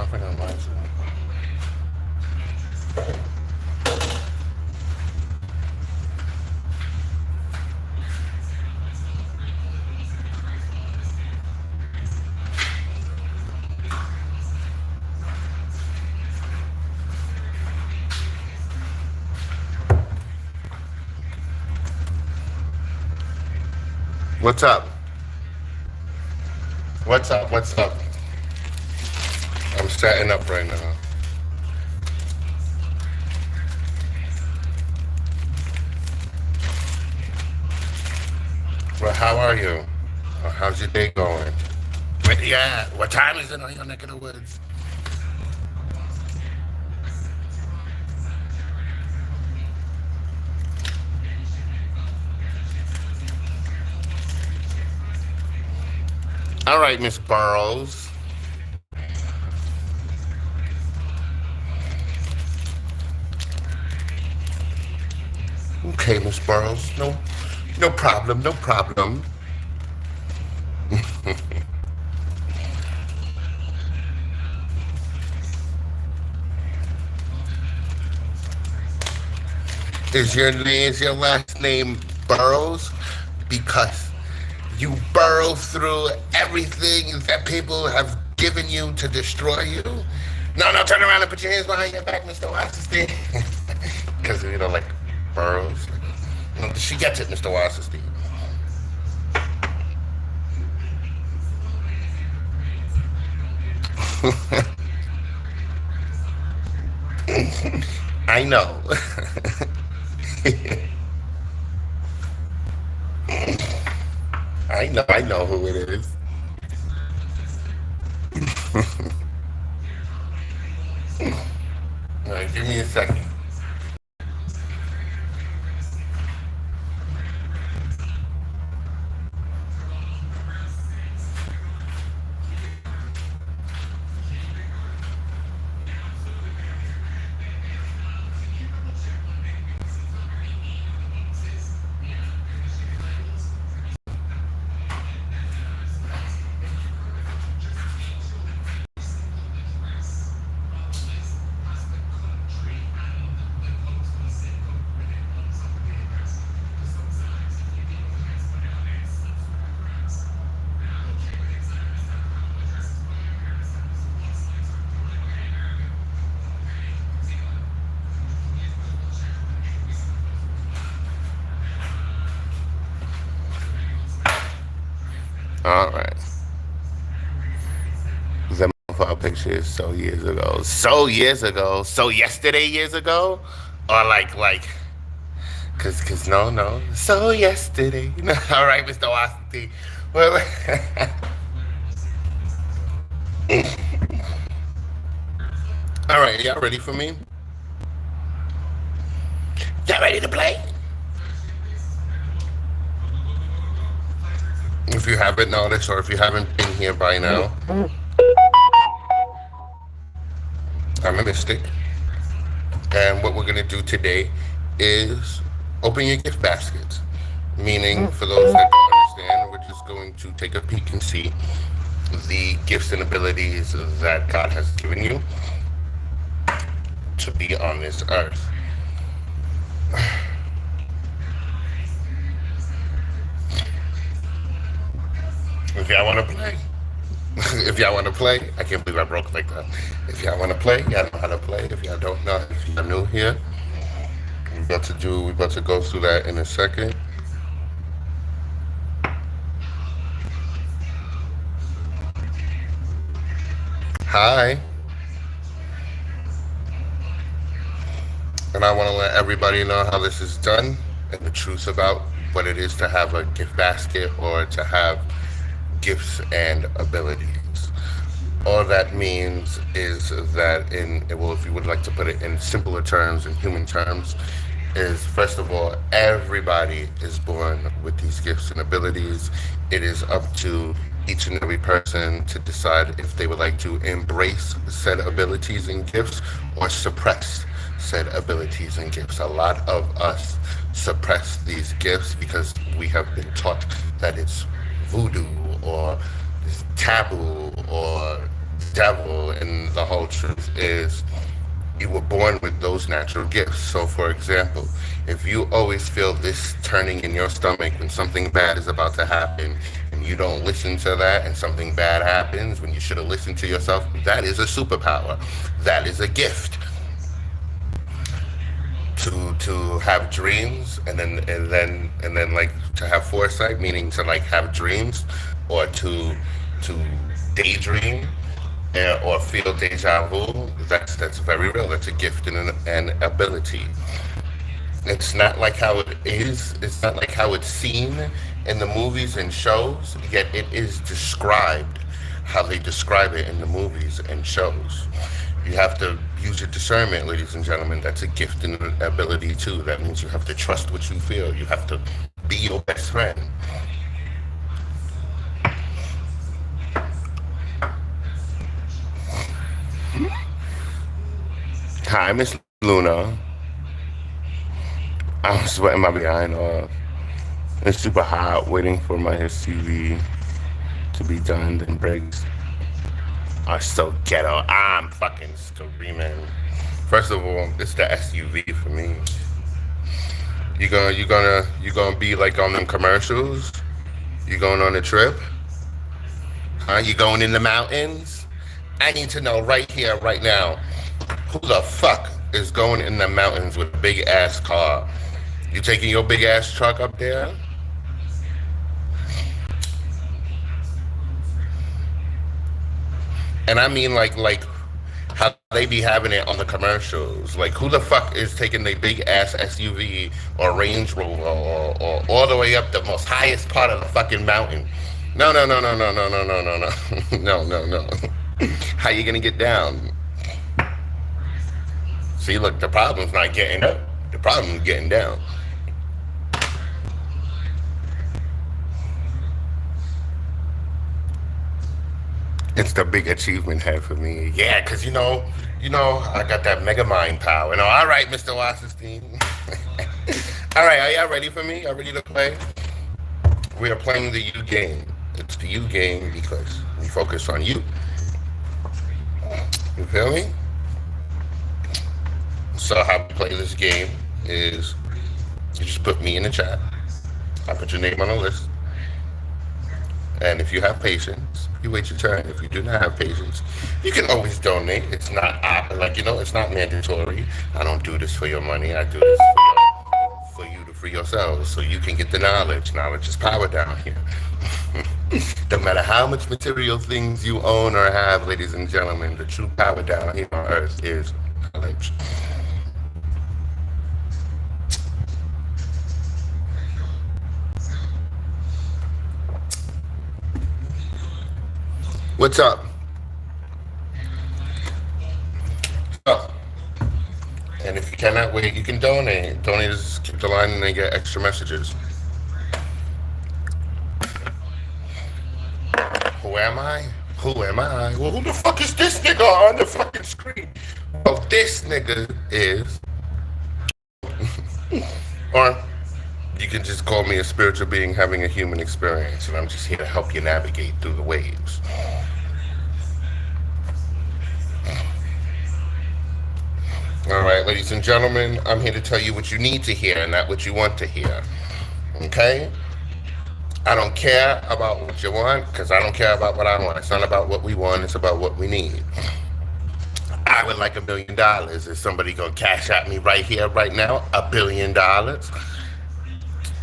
popping on my side. What's up? What's up? What's up? I'm setting up right now. Well, how are you? How's your day going? Where you at? What time is it on your neck of the woods? All right, Miss Burrows. Okay, Miss Burrows. No problem. No problem. Is your last name Burrows? Because you burrow through everything that people have given you to destroy you. No, turn around and put your hands behind your back, Mr. Wasserstein. Because you know, like burrows. She gets it, Mr. Wasserstein. I know. I know who it is. All right, give me a second. All right. That profile picture is so years ago. So years ago. So yesterday years ago? Or cause no. So yesterday. All right, Mr. Washington. Well, all right, y'all ready for me? Y'all ready to play? If you haven't noticed, or if you haven't been here by now, I'm a mystic. And what we're going to do today is open your gift baskets. Meaning, for those that don't understand, we're just going to take a peek and see the gifts and abilities that God has given you to be on this earth. If y'all want to play, I can't believe I broke like that. If y'all want to play, y'all know how to play. If y'all don't know, if you're new here, we're about to go through that in a second. Hi. And I want to let everybody know how this is done and the truth about what it is to have a gift basket or to have gifts and abilities. All that means is that if you would like to put it in simpler terms, in human terms, is first of all, everybody is born with these gifts and abilities. It is up to each and every person to decide if they would like to embrace said abilities and gifts or suppress said abilities and gifts. A lot of us suppress these gifts because we have been taught that it's voodoo or taboo or devil in the whole truth is you were born with those natural gifts. So, for example, if you always feel this turning in your stomach when something bad is about to happen, and you don't listen to that, and something bad happens when you should have listened to yourself, that is a superpower. That is a gift. To have dreams, and then like to have foresight, meaning to like have dreams, or to daydream, or feel deja vu. That's very real. That's a gift and an ability. It's not like how it is. It's not like how it's seen in the movies and shows. Yet it is described how they describe it in the movies and shows. You have to use your discernment, ladies and gentlemen. That's a gift and an ability too. That means you have to trust what you feel. You have to be your best friend. Hi, Miss Luna. I'm sweating my behind off. It's super hot, waiting for my TV to be done. Then breaks are so ghetto. I'm fucking screaming. First of all, it's the SUV for me. You gonna be like on them commercials? You going on a trip? Huh? You going in the mountains? I need to know right here, right now. Who the fuck is going in the mountains with a big ass car? You taking your big ass truck up there? And I mean like how they be having it on the commercials. Like who the fuck is taking their big ass SUV or Range Rover or all the way up the most highest part of the fucking mountain? No, no, no, no, no, no, no, no, no, no, no, no, no. How you gonna get down? See, look, the problem's not getting up. The problem is getting down. It's the big achievement head for me. Yeah, because I got that mega mind power. No, all right, Mr. Wasserstein. All right, are y'all ready for me? Y'all ready to play? We are playing the U game. It's the U game because we focus on you. You feel me? So how we play this game is you just put me in the chat. I put your name on the list. And if you have patience, you wait your turn. If you do not have patience, you can always donate. It's not it's not mandatory. I don't do this for your money. I do this for you to free yourselves so you can get the knowledge. Knowledge is power down here. No matter how much material things you own or have, ladies and gentlemen, the true power down here on earth is knowledge. What's up? Oh, and if you cannot wait, you can donate. Donate is keep the line and they get extra messages. Who am I? Who am I? Well, who the fuck is this nigga on the fucking screen? Well, this nigga is, or you can just call me a spiritual being having a human experience, and I'm just here to help you navigate through the waves. All right, ladies and gentlemen, I'm here to tell you what you need to hear and not what you want to hear. Okay? I don't care about what you want because I don't care about what I want. It's not about what we want, it's about what we need. I would like $1 million. Is somebody gonna cash at me right here, right now? $1 billion?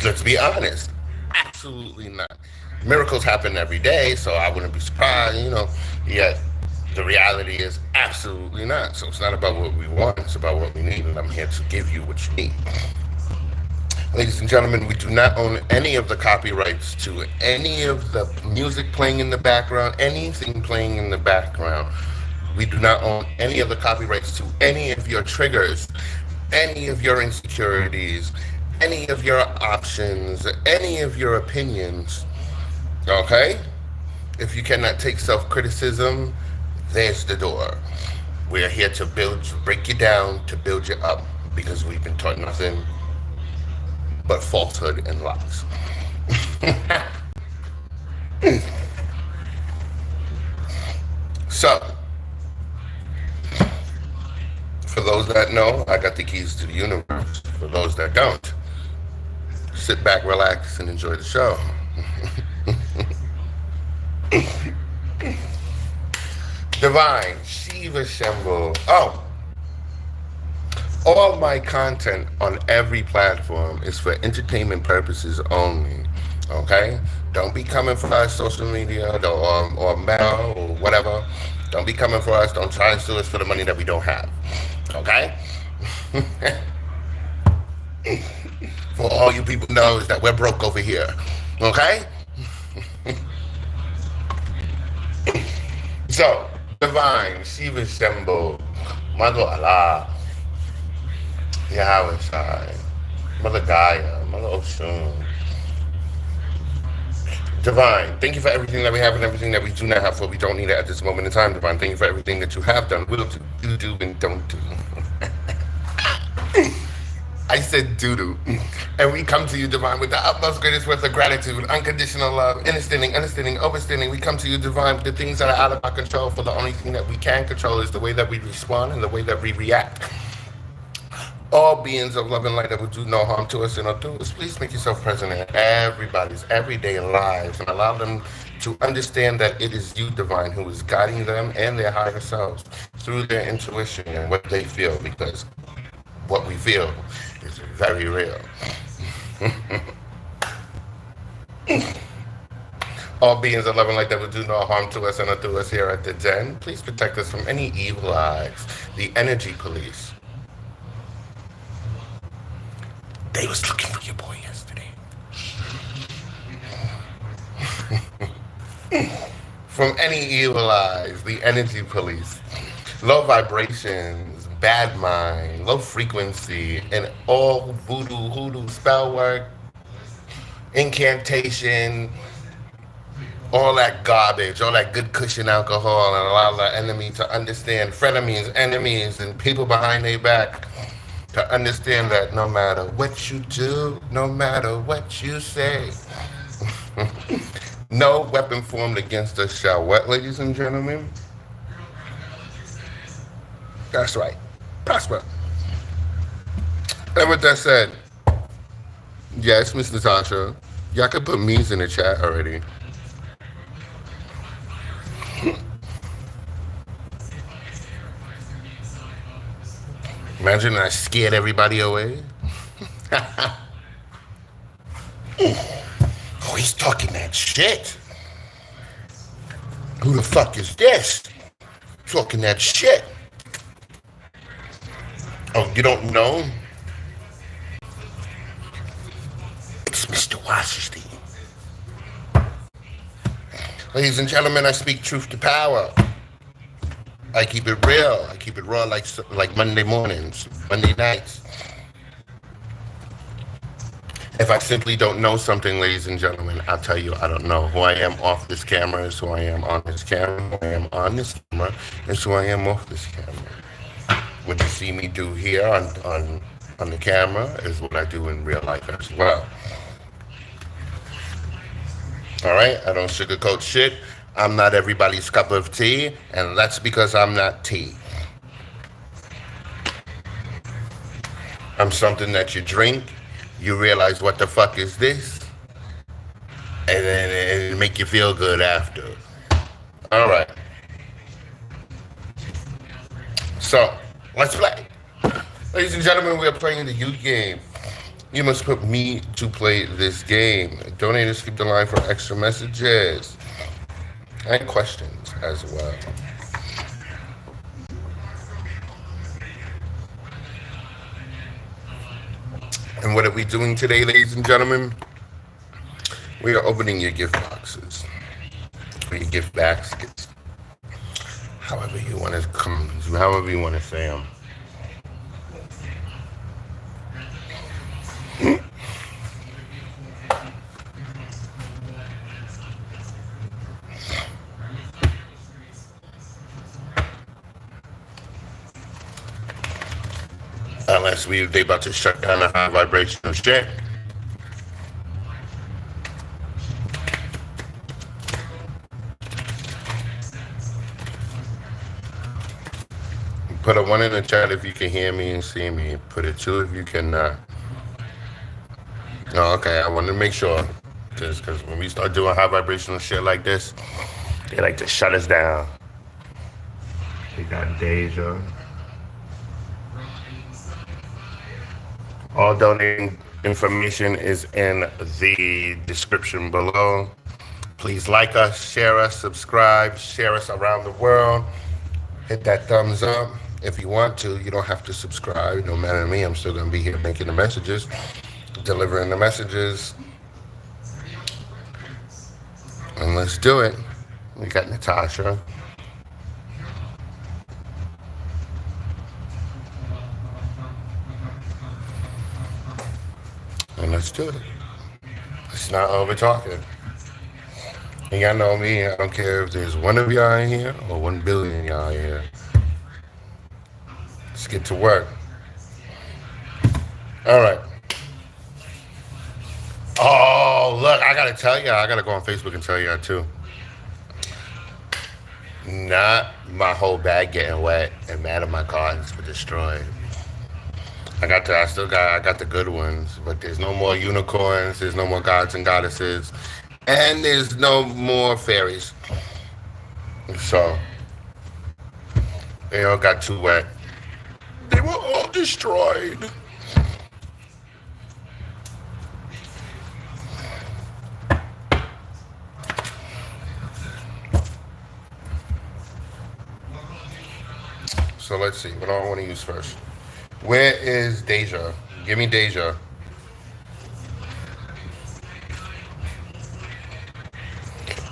Let's be honest. Absolutely not. Miracles happen every day, so I wouldn't be surprised, yet the reality is absolutely not. So it's not about what we want, it's about what we need, and I'm here to give you what you need. Ladies and gentlemen, we do not own any of the copyrights to any of the music playing in the background, anything playing in the background. We do not own any of the copyrights to any of your triggers, any of your insecurities, any of your options, any of your opinions. Okay? If you cannot take self-criticism, there's the door. We're here to break you down, to build you up, because we've been taught nothing but falsehood and lies. So, For those that know, I got the keys to the universe. For those that don't, sit back, relax, and enjoy the show. Divine, Shiva Shembo. Oh, all my content on every platform is for entertainment purposes only. Okay? Don't be coming for us, social media, or Meta, or whatever. Don't be coming for us. Don't try and sue us for the money that we don't have. Okay? For all you people know is that we're broke over here. Okay? So, Divine, Shiva Shembo, Mother Allah, Yahweh Shai, Mother Gaia, Mother Oshun. Divine, thank you for everything that we have and everything that we do not have, for we don't need it at this moment in time. Divine, thank you for everything that you have done, will do, do, and don't do. I said doo-doo. And we come to you, Divine, with the utmost greatest worth of gratitude, unconditional love, understanding, overstanding. We come to you, Divine, with the things that are out of our control, for the only thing that we can control is the way that we respond and the way that we react. All beings of love and light that will do no harm to us and not do us, please make yourself present in everybody's everyday lives and allow them to understand that it is you, Divine, who is guiding them and their higher selves through their intuition and what they feel, because what we feel is very real. All beings of love and light that will do no harm to us and not do us here at the Den, please protect us from any evil eyes, the energy police. They was looking for your boy yesterday. From any evil eyes, the energy police, low vibrations, bad mind, low frequency, and all voodoo, hoodoo, spell work, incantation, all that garbage, all that good cushion alcohol, and allow the enemy to understand frenemies, enemies, and people behind their back to understand that no matter what you do, no matter what you say, no weapon formed against us shall what, ladies and gentlemen? That's right. Prosper. And with that said, yes, Miss Natasha, y'all could put me's in the chat already. Imagine I scared everybody away. Oh, he's talking that shit. Who the fuck is this? Talking that shit. Oh, you don't know? It's Mr. Washington. Ladies and gentlemen, I speak truth to power. I keep it real. I keep it raw like Monday mornings, Monday nights. If I simply don't know something, ladies and gentlemen, I'll tell you I don't know. Who I am off this camera is who I am on this camera. Who I am on this camera is who I am off this camera. What you see me do here on the camera is what I do in real life as well. All right? I don't sugarcoat shit. I'm not everybody's cup of tea, and that's because I'm not tea. I'm something that you drink, you realize what the fuck is this, and then it make you feel good after. All right. So, let's play. Ladies and gentlemen, we are playing the DivineDen. You must put me to play this game. Donators keep the line for extra messages and questions as well. And what are we doing today, ladies and gentlemen? We are opening your gift boxes, or your gift baskets, however you want to say them. Unless they about to shut down the high vibrational shit. Put a one in the chat if you can hear me and see me. Put a two if you cannot. Oh, okay. I wanted to make sure. Because when we start doing high vibrational shit like this, they like to shut us down. We got Deja. All donating information is in the description below. Please like us, share us, subscribe, share us around the world. Hit that thumbs up. If you want to, you don't have to subscribe. No matter me, I'm still going to be here making the messages, delivering the messages. And let's do it. We got Natasha. And let's do it. Let's not over talking. And y'all know me, I don't care if there's one of y'all in here or 1 billion y'all in here. Let's get to work. All right. Oh, look, I gotta tell y'all, I gotta go on Facebook and tell y'all too. Not my whole bag getting wet and mad at my cards were destroyed. I got the good ones, but there's no more unicorns, there's no more gods and goddesses, and there's no more fairies. So, they all got too wet. They were all destroyed. So let's see, what do I want to use first? Where is Deja? Give me Deja.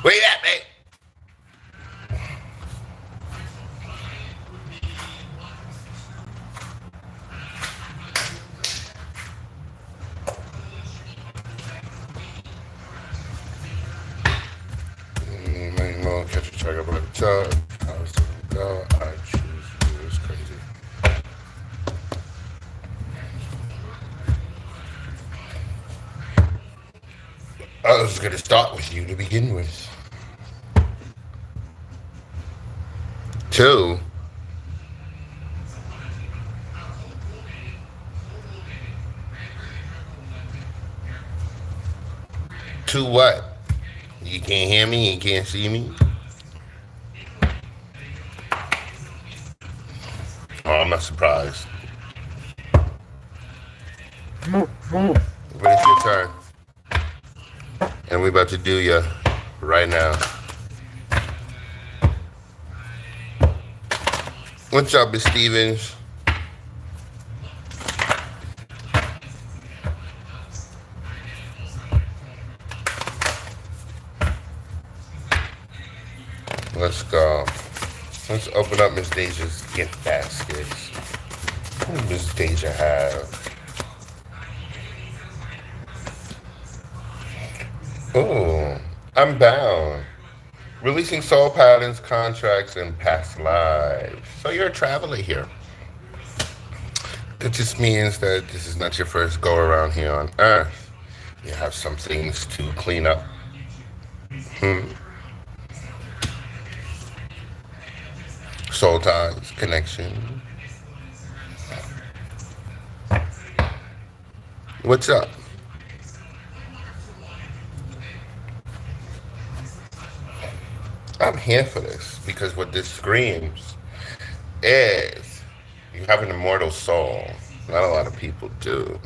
Where you at, mate? Catch a track up at the top. I was gonna go. I choose you. It's crazy. I was gonna start with you to begin with. 2. To what? You can't hear me, you can't see me? Oh, I'm not surprised. But it's your turn. And we're about to do ya right now. What's up, Miss Stevens? Let's go. Let's open up Miss Deja's gift baskets. What does Miss Deja have? Oh, I'm bound. Releasing soul patterns, contracts, and past lives. So you're a traveler here. That just means that this is not your first go around here on Earth. You have some things to clean up. Soul ties, connection. What's up? I'm here for this because what this screams is you have an immortal soul. Not a lot of people do.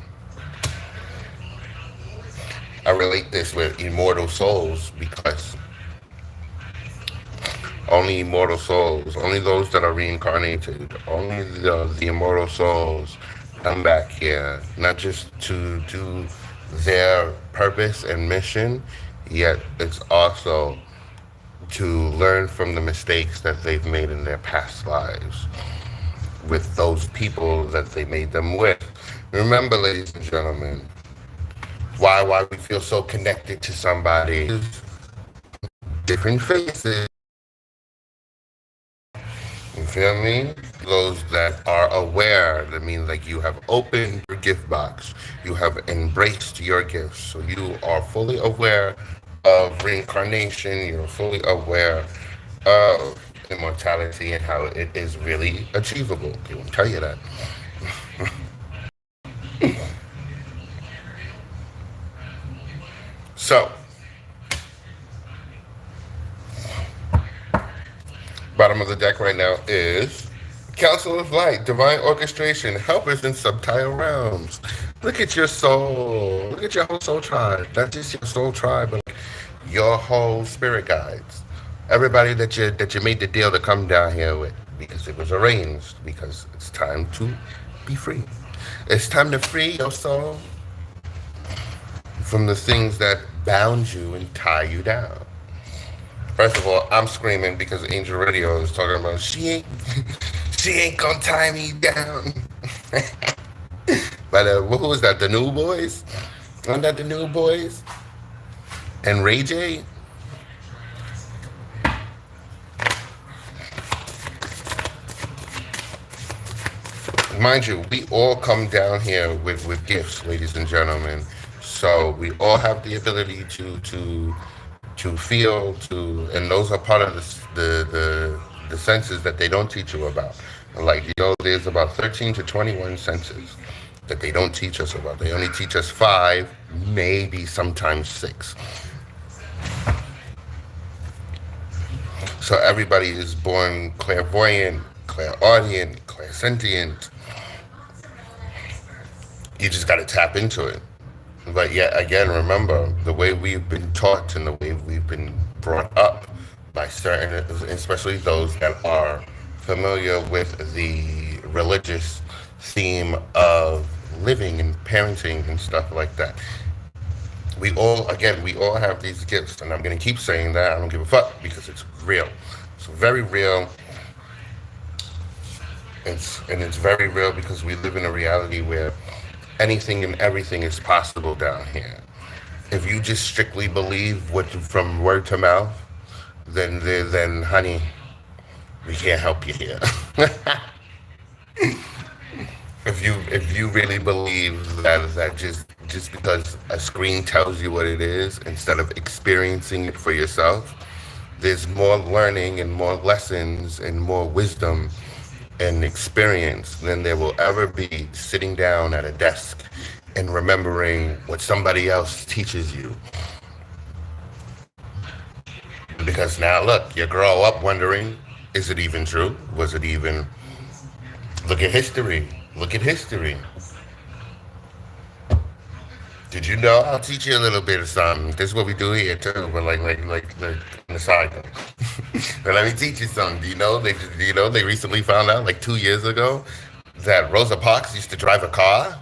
I relate this with immortal souls because only immortal souls, only those that are reincarnated, only the immortal souls come back here, not just to do their purpose and mission, yet it's also to learn from the mistakes that they've made in their past lives with those people that they made them with. Remember, ladies and gentlemen, why we feel so connected to somebody. Different faces. You feel me? Those that are aware, that means like you have opened your gift box. You have embraced your gifts. So you are fully aware of reincarnation. You're fully aware of immortality and how it is really achievable. They won't tell you that. So, bottom of the deck right now is Council of Light, Divine Orchestration, Helpers in Subtile Realms. Look at your soul. Look at your whole soul tribe. Not just your soul tribe, but like your whole spirit guides. Everybody that you made the deal to come down here with because it was arranged. Because it's time to be free. It's time to free your soul from the things that bound you and tie you down. First of all, I'm screaming because Angel Radio is talking about she ain't gonna tie me down. But who was that? The New Boys? Wasn't that the New Boys? And Ray J? Mind you, we all come down here with gifts, ladies and gentlemen. So we all have the ability to feel, and those are part of the senses that they don't teach you about. Like, there's about 13 to 21 senses that they don't teach us about. They only teach us five, maybe sometimes six. So everybody is born clairvoyant, clairaudient, clairsentient. You just got to tap into it. But yet again, remember the way we've been taught and the way we've been brought up by certain, especially those that are familiar with the religious theme of living and parenting and stuff like that. We all have these gifts, and I'm gonna keep saying that. I don't give a fuck because it's real. It's very real. It's very real because we live in a reality where anything and everything is possible down here. If you just strictly believe what from word to mouth, then honey, we can't help you here. If you really believe that just because a screen tells you what it is instead of experiencing it for yourself, there's more learning and more lessons and more wisdom and experience than there will ever be sitting down at a desk and remembering what somebody else teaches you. Because now look, you grow up wondering, is it even true? Was it even? Look at history. Look at history. Did you know? I'll teach you a little bit of something. This is what we do here too, but like on the side. But let me teach you something. Do you know they recently found out like 2 years ago that Rosa Parks used to drive a car?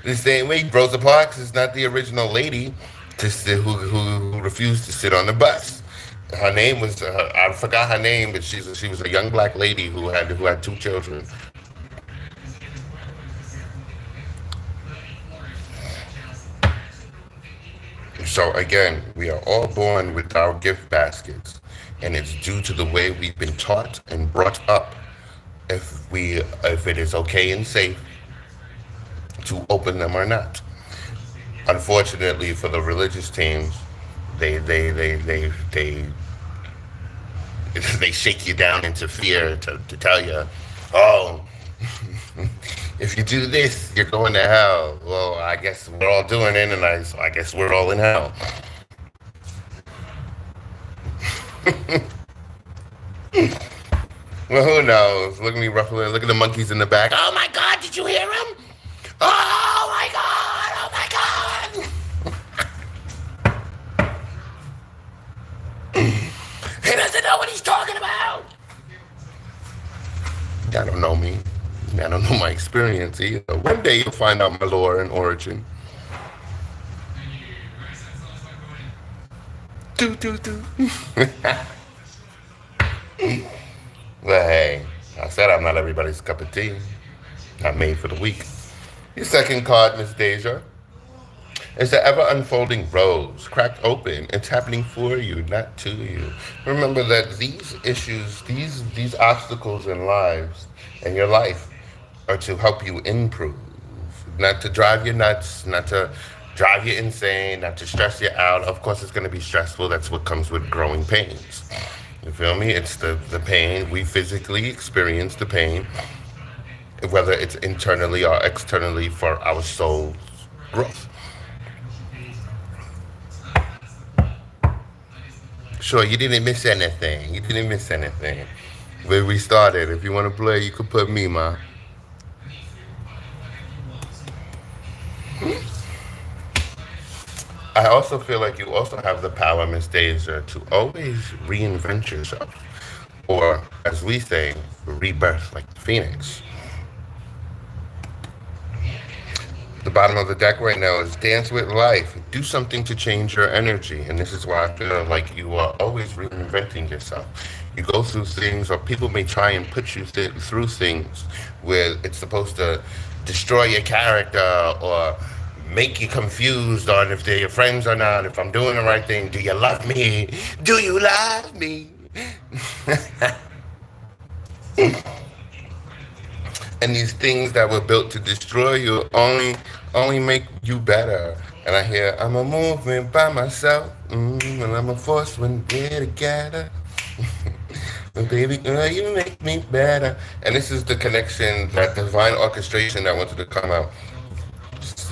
The same way Rosa Parks is not the original lady who refused to sit on the bus. Her name was I forgot her name, but she was a young black lady who had two children. So again, we are all born with our gift baskets, and it's due to the way we've been taught and brought up. If it is okay and safe to open them or not. Unfortunately, for the religious teams, they they shake you down into fear to tell you, oh, if you do this, you're going to hell. Well, I guess we're all doing it, and so I guess we're all in hell. Well, who knows? Look at me ruffling. Look at the monkeys in the back. Oh my God! Did you hear him? Oh my God! Oh my God! He doesn't know what he's talking about. I don't know me. I don't know my experience either. One day you'll find out my lore and origin. Do do do. But hey, I said I'm not everybody's cup of tea. Not made for the weak. Your second card, Miss Deja, is the ever unfolding rose, cracked open. It's happening for you, not to you. Remember that these issues, these obstacles in lives and your life are to help you improve, not to drive you nuts, not to drive you insane, not to stress you out. Of course, it's going to be stressful. That's what comes with growing pains. You feel me? It's the pain. We physically experience the pain, whether it's internally or externally for our soul's growth. Sure, you didn't miss anything. You didn't miss anything. Where we started. If you want to play, you could put me, ma. I also feel like you also have the power, Miss Deja, to always reinvent yourself. Or, as we say, rebirth like the phoenix. The bottom of the deck right now is dance with life. Do something to change your energy. And this is why I feel like you are always reinventing yourself. You go through things, or people may try and put you through things where it's supposed to destroy your character or make you confused on if they're your friends or not, if I'm doing the right thing. Do you love me? Do you love me? And these things that were built to destroy you only make you better. And I hear I'm a movement by myself, and I'm a force when we're together. But baby girl, you make me better. And this is the connection, that divine orchestration that wanted to come out.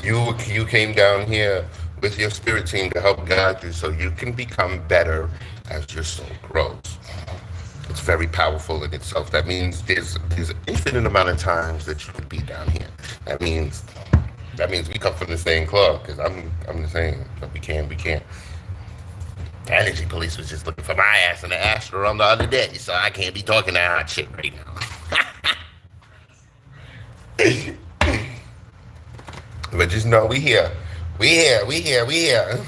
You came down here with your spirit team to help guide you so you can become better as your soul grows. It's very powerful in itself. That means there's an infinite amount of times that you could be down here. That means we come from the same club, because I'm the same. But we can't. The energy police was just looking for my ass in the Astro on the other day, so I can't be talking that hot shit right now. But just know we here. We here. We here. We here.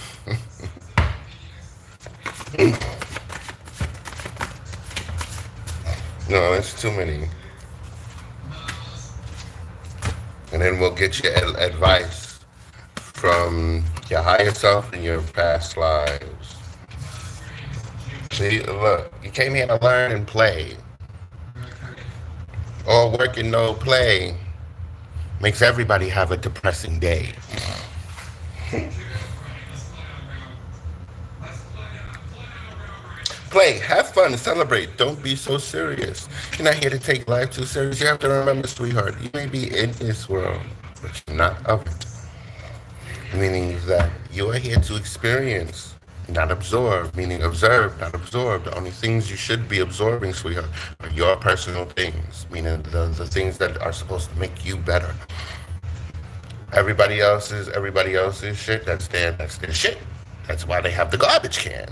No, it's too many. And then we'll get you advice from your higher self and your past lives. See, look, you came here to learn and play. All work and no play makes everybody have a depressing day. Play, have fun, celebrate. Don't be so serious. You're not here to take life too serious. You have to remember, sweetheart, you may be in this world, but you're not of it. Meaning that you are here to experience, not absorb. Meaning observe, not absorb. The only things you should be absorbing, sweetheart, are your personal things. Meaning the things that are supposed to make you better. Everybody else's shit, that's their shit. That's why they have the garbage can.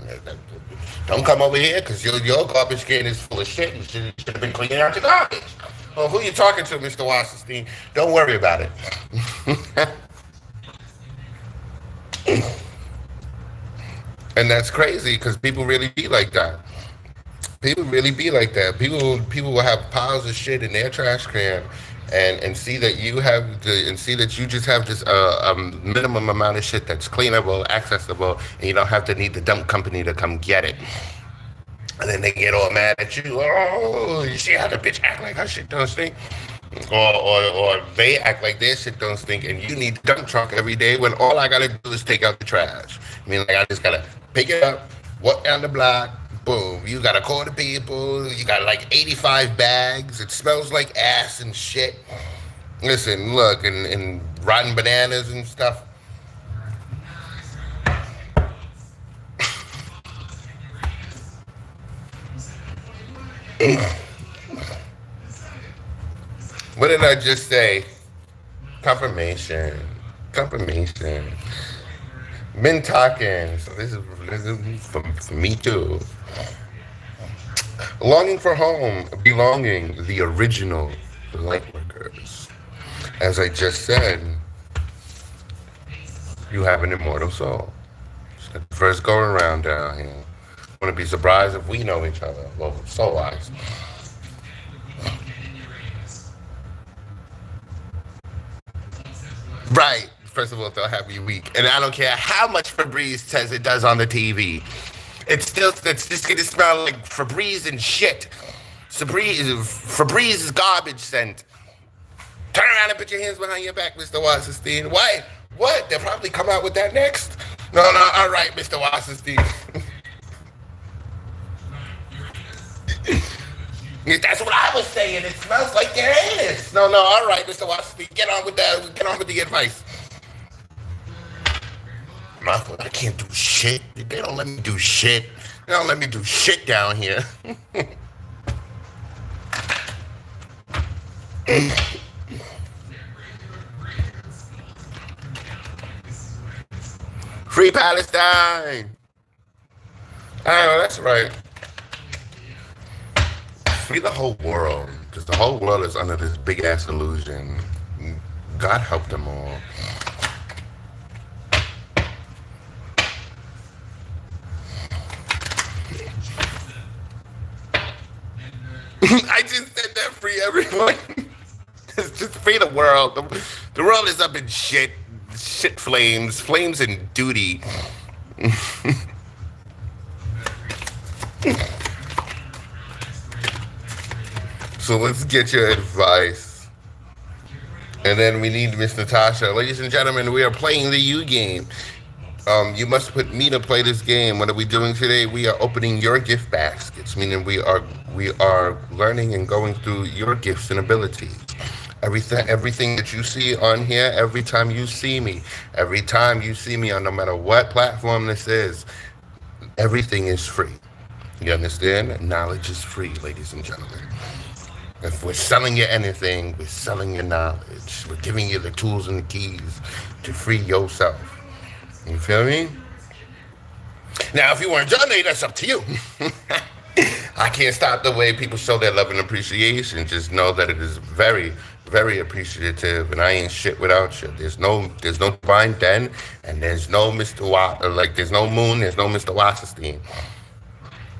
Don't come over here, because your garbage can is full of shit. You should have been cleaning out your garbage. Well, who you talking to, Mr. Wasserstein? Don't worry about it. And that's crazy, because people really be like that. People really be like that. People will have piles of shit in their trash can, and see that you just have this minimum amount of shit that's cleanable, accessible, and you don't have to need the dump company to come get it. And then they get all mad at you. Oh, you see how the bitch act like her shit don't stink? Or they act like their shit don't stink, and you need the dump truck every day when all I gotta do is take out the trash. I mean, like, I just gotta pick it up, walk down the block, boom. You got a quarter people, you got like 85 bags, it smells like ass and shit. Listen, look, and rotten bananas and stuff. What did I just say? Confirmation. Confirmation. Been talking. So this is for me too. Longing for home, belonging, the original light workers. As I just said, you have an immortal soul. It's the first go around down here. Wouldn't be surprised if we know each other. Well, soul wise. Right. First of all, they'll have you weak. And I don't care how much Febreze says it does on the TV. It's just gonna smell like Febreze and shit. Febreze is garbage scent. Turn around and put your hands behind your back, Mr. Wasserstein. Why? What? They'll probably come out with that next. No, all right, Mr. Wasserstein. That's what I was saying. It smells like your anus. No, no. All right, Mr. Washington, get on with that. Get on with the advice. I can't do shit. They don't let me do shit. They don't let me do shit down here. Free Palestine. Oh, that's right. Free the whole world, because the whole world is under this big ass illusion. God help them all. I just said that, free everyone. Just free the world. The world is up in shit. Shit flames. Flames and duty. So let's get your advice. And then we need Miss Natasha. Ladies and gentlemen, we are playing the DivineDen. You must put me to play this game. What are we doing today? We are opening your gift baskets, meaning we are learning and going through your gifts and abilities. Everything that you see on here, every time you see me on no matter what platform this is, everything is free. You understand? Knowledge is free, ladies and gentlemen. If we're selling you anything, we're selling you knowledge. We're giving you the tools and the keys to free yourself. You feel me? Now, if you want to donate, that's up to you. I can't stop the way people show their love and appreciation. Just know that it is very, very appreciative, and I ain't shit without you. There's no DivineDen, and there's no there's no Moon, there's no Mr. Wasserstein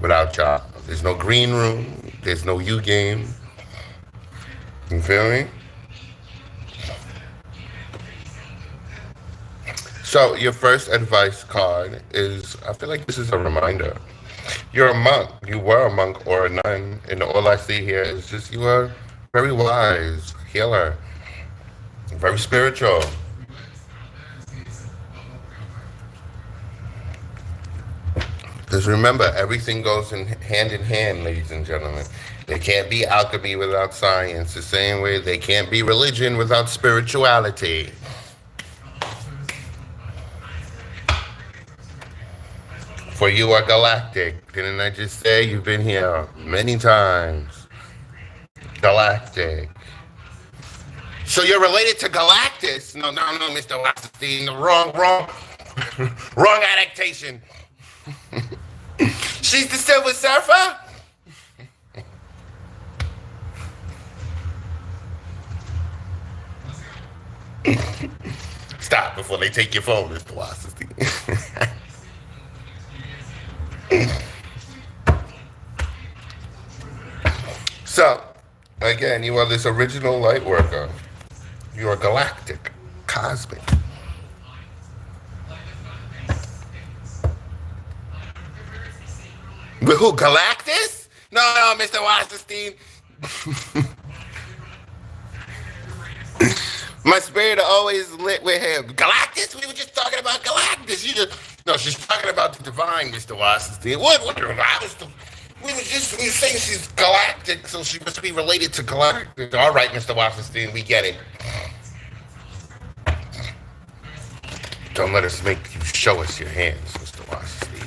without y'all. There's no green room, there's no TheUGame. You feel me? So your first advice card is, I feel like this is a reminder. You're a monk. You were a monk or a nun. And all I see here is just you are very wise, healer, very spiritual. Because remember, everything goes in hand, ladies and gentlemen. There can't be alchemy without science. The same way there can't be religion without spirituality. For you are galactic. Didn't I just say you've been here many times? Galactic. So you're related to Galactus? No, Mr. Wasserstein. Wrong adaptation. She's the Silver Surfer? Stop before they take your phone, Mr. Wasserstein. So, again, you are this original light worker. You are galactic, cosmic. With who, Galactus? No, Mr. Wasserstein. My spirit always lit with him. Galactus? We were just talking about Galactus. No, she's talking about the divine, Mr. Wasserstein. What? We were saying she's galactic, so she must be related to Galactus. All right, Mr. Wasserstein, we get it. Don't let us make you show us your hands, Mr. Wasserstein.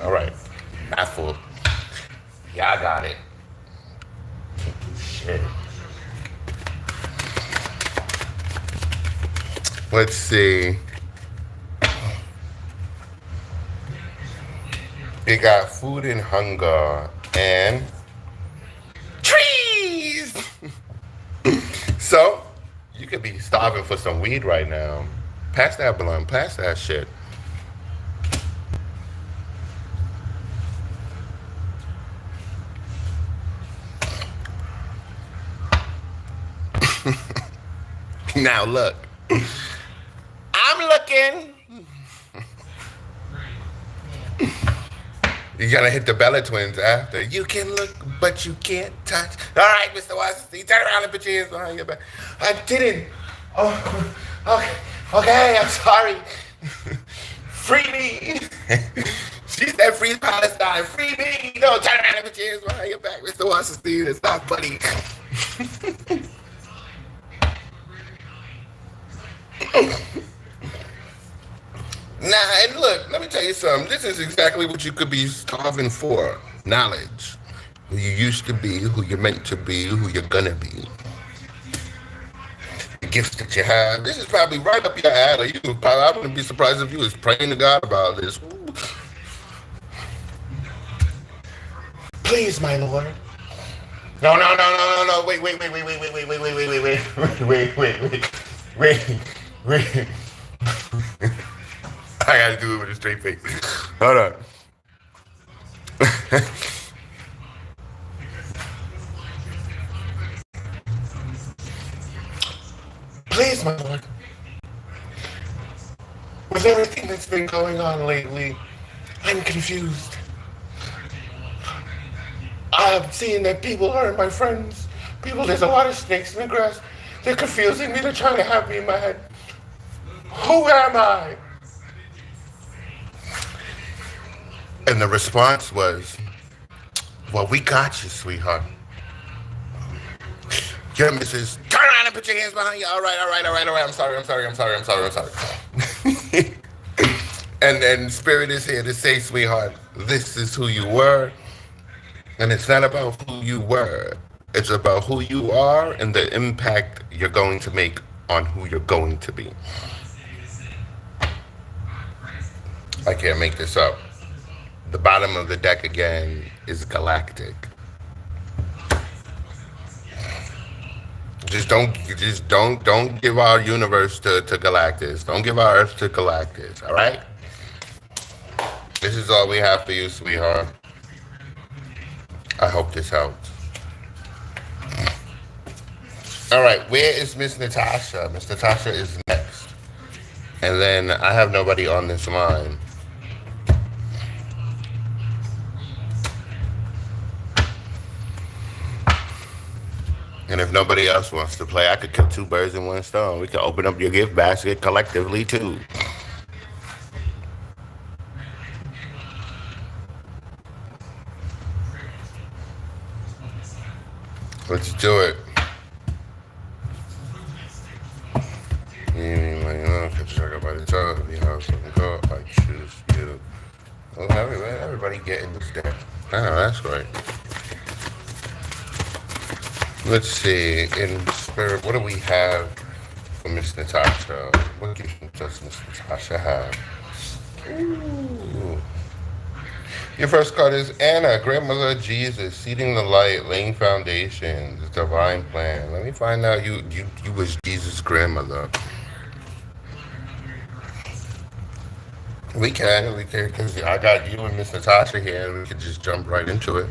All right, not full. Yeah, I got it. Shit. Let's see. They got food and hunger and trees. So you could be starving for some weed right now. Pass that blunt. Pass that shit. Now look. I'm looking. You gotta hit the Bella twins after. You can look, but you can't touch. All right, Mr. Wasserstein, turn around and put your hands behind your back. I didn't. Oh, okay, I'm sorry. Free me. She said, free Palestine, free me. No, turn around and put your hands behind your back, Mr. Wasserstein. It's not funny. Nah, and look, let me tell you something. This is exactly what you could be starving for. Knowledge. Who you used to be, who you're meant to be, who you're gonna be. The gifts that you have. This is probably right up your alley. I wouldn't be surprised if you was praying to God about this. Please, my Lord. No, no, no, no, no, no. Wait. I gotta do it with a straight face. Hold on. Please, my Lord. With everything that's been going on lately, I'm confused. I'm seeing that people aren't my friends. There's a lot of snakes in the grass. They're confusing me. They're trying to have me in my head. Who am I? And the response was, well, we got you, sweetheart. Your missus, turn around and put your hands behind you. All right. I'm sorry. And Spirit is here to say, sweetheart, this is who you were. And it's not about who you were. It's about who you are and the impact you're going to make on who you're going to be. I can't make this up. The bottom of the deck again is galactic. Just don't give our universe to Galactus. Don't give our Earth to Galactus, all right? This is all we have for you, sweetheart. I hope this helps. All right, where is Miss Natasha? Miss Natasha is next. And then I have nobody on this line. And if nobody else wants to play, I could kill two birds in one stone. We could open up your gift basket collectively, too. Let's do it. I choose you. Well, everybody getting this day. I know, that's right. Let's see, in spirit, what do we have for Miss Natasha? What gift does Miss Natasha have? Ooh. Your first card is Anna, Grandmother of Jesus, seeding the light, laying foundations, divine plan. Let me find out you was Jesus' grandmother. We can, because I got you and Miss Natasha here, and we can just jump right into it.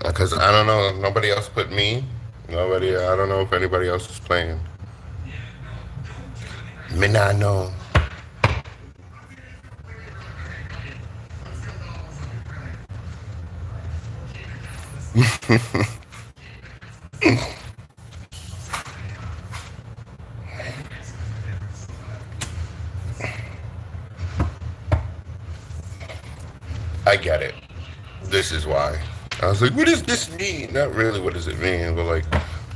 Because I don't know, nobody else but me. I don't know if anybody else is playing. Me not know. I get it. This is why. I was like, what does this mean? Not really what does it mean, but like,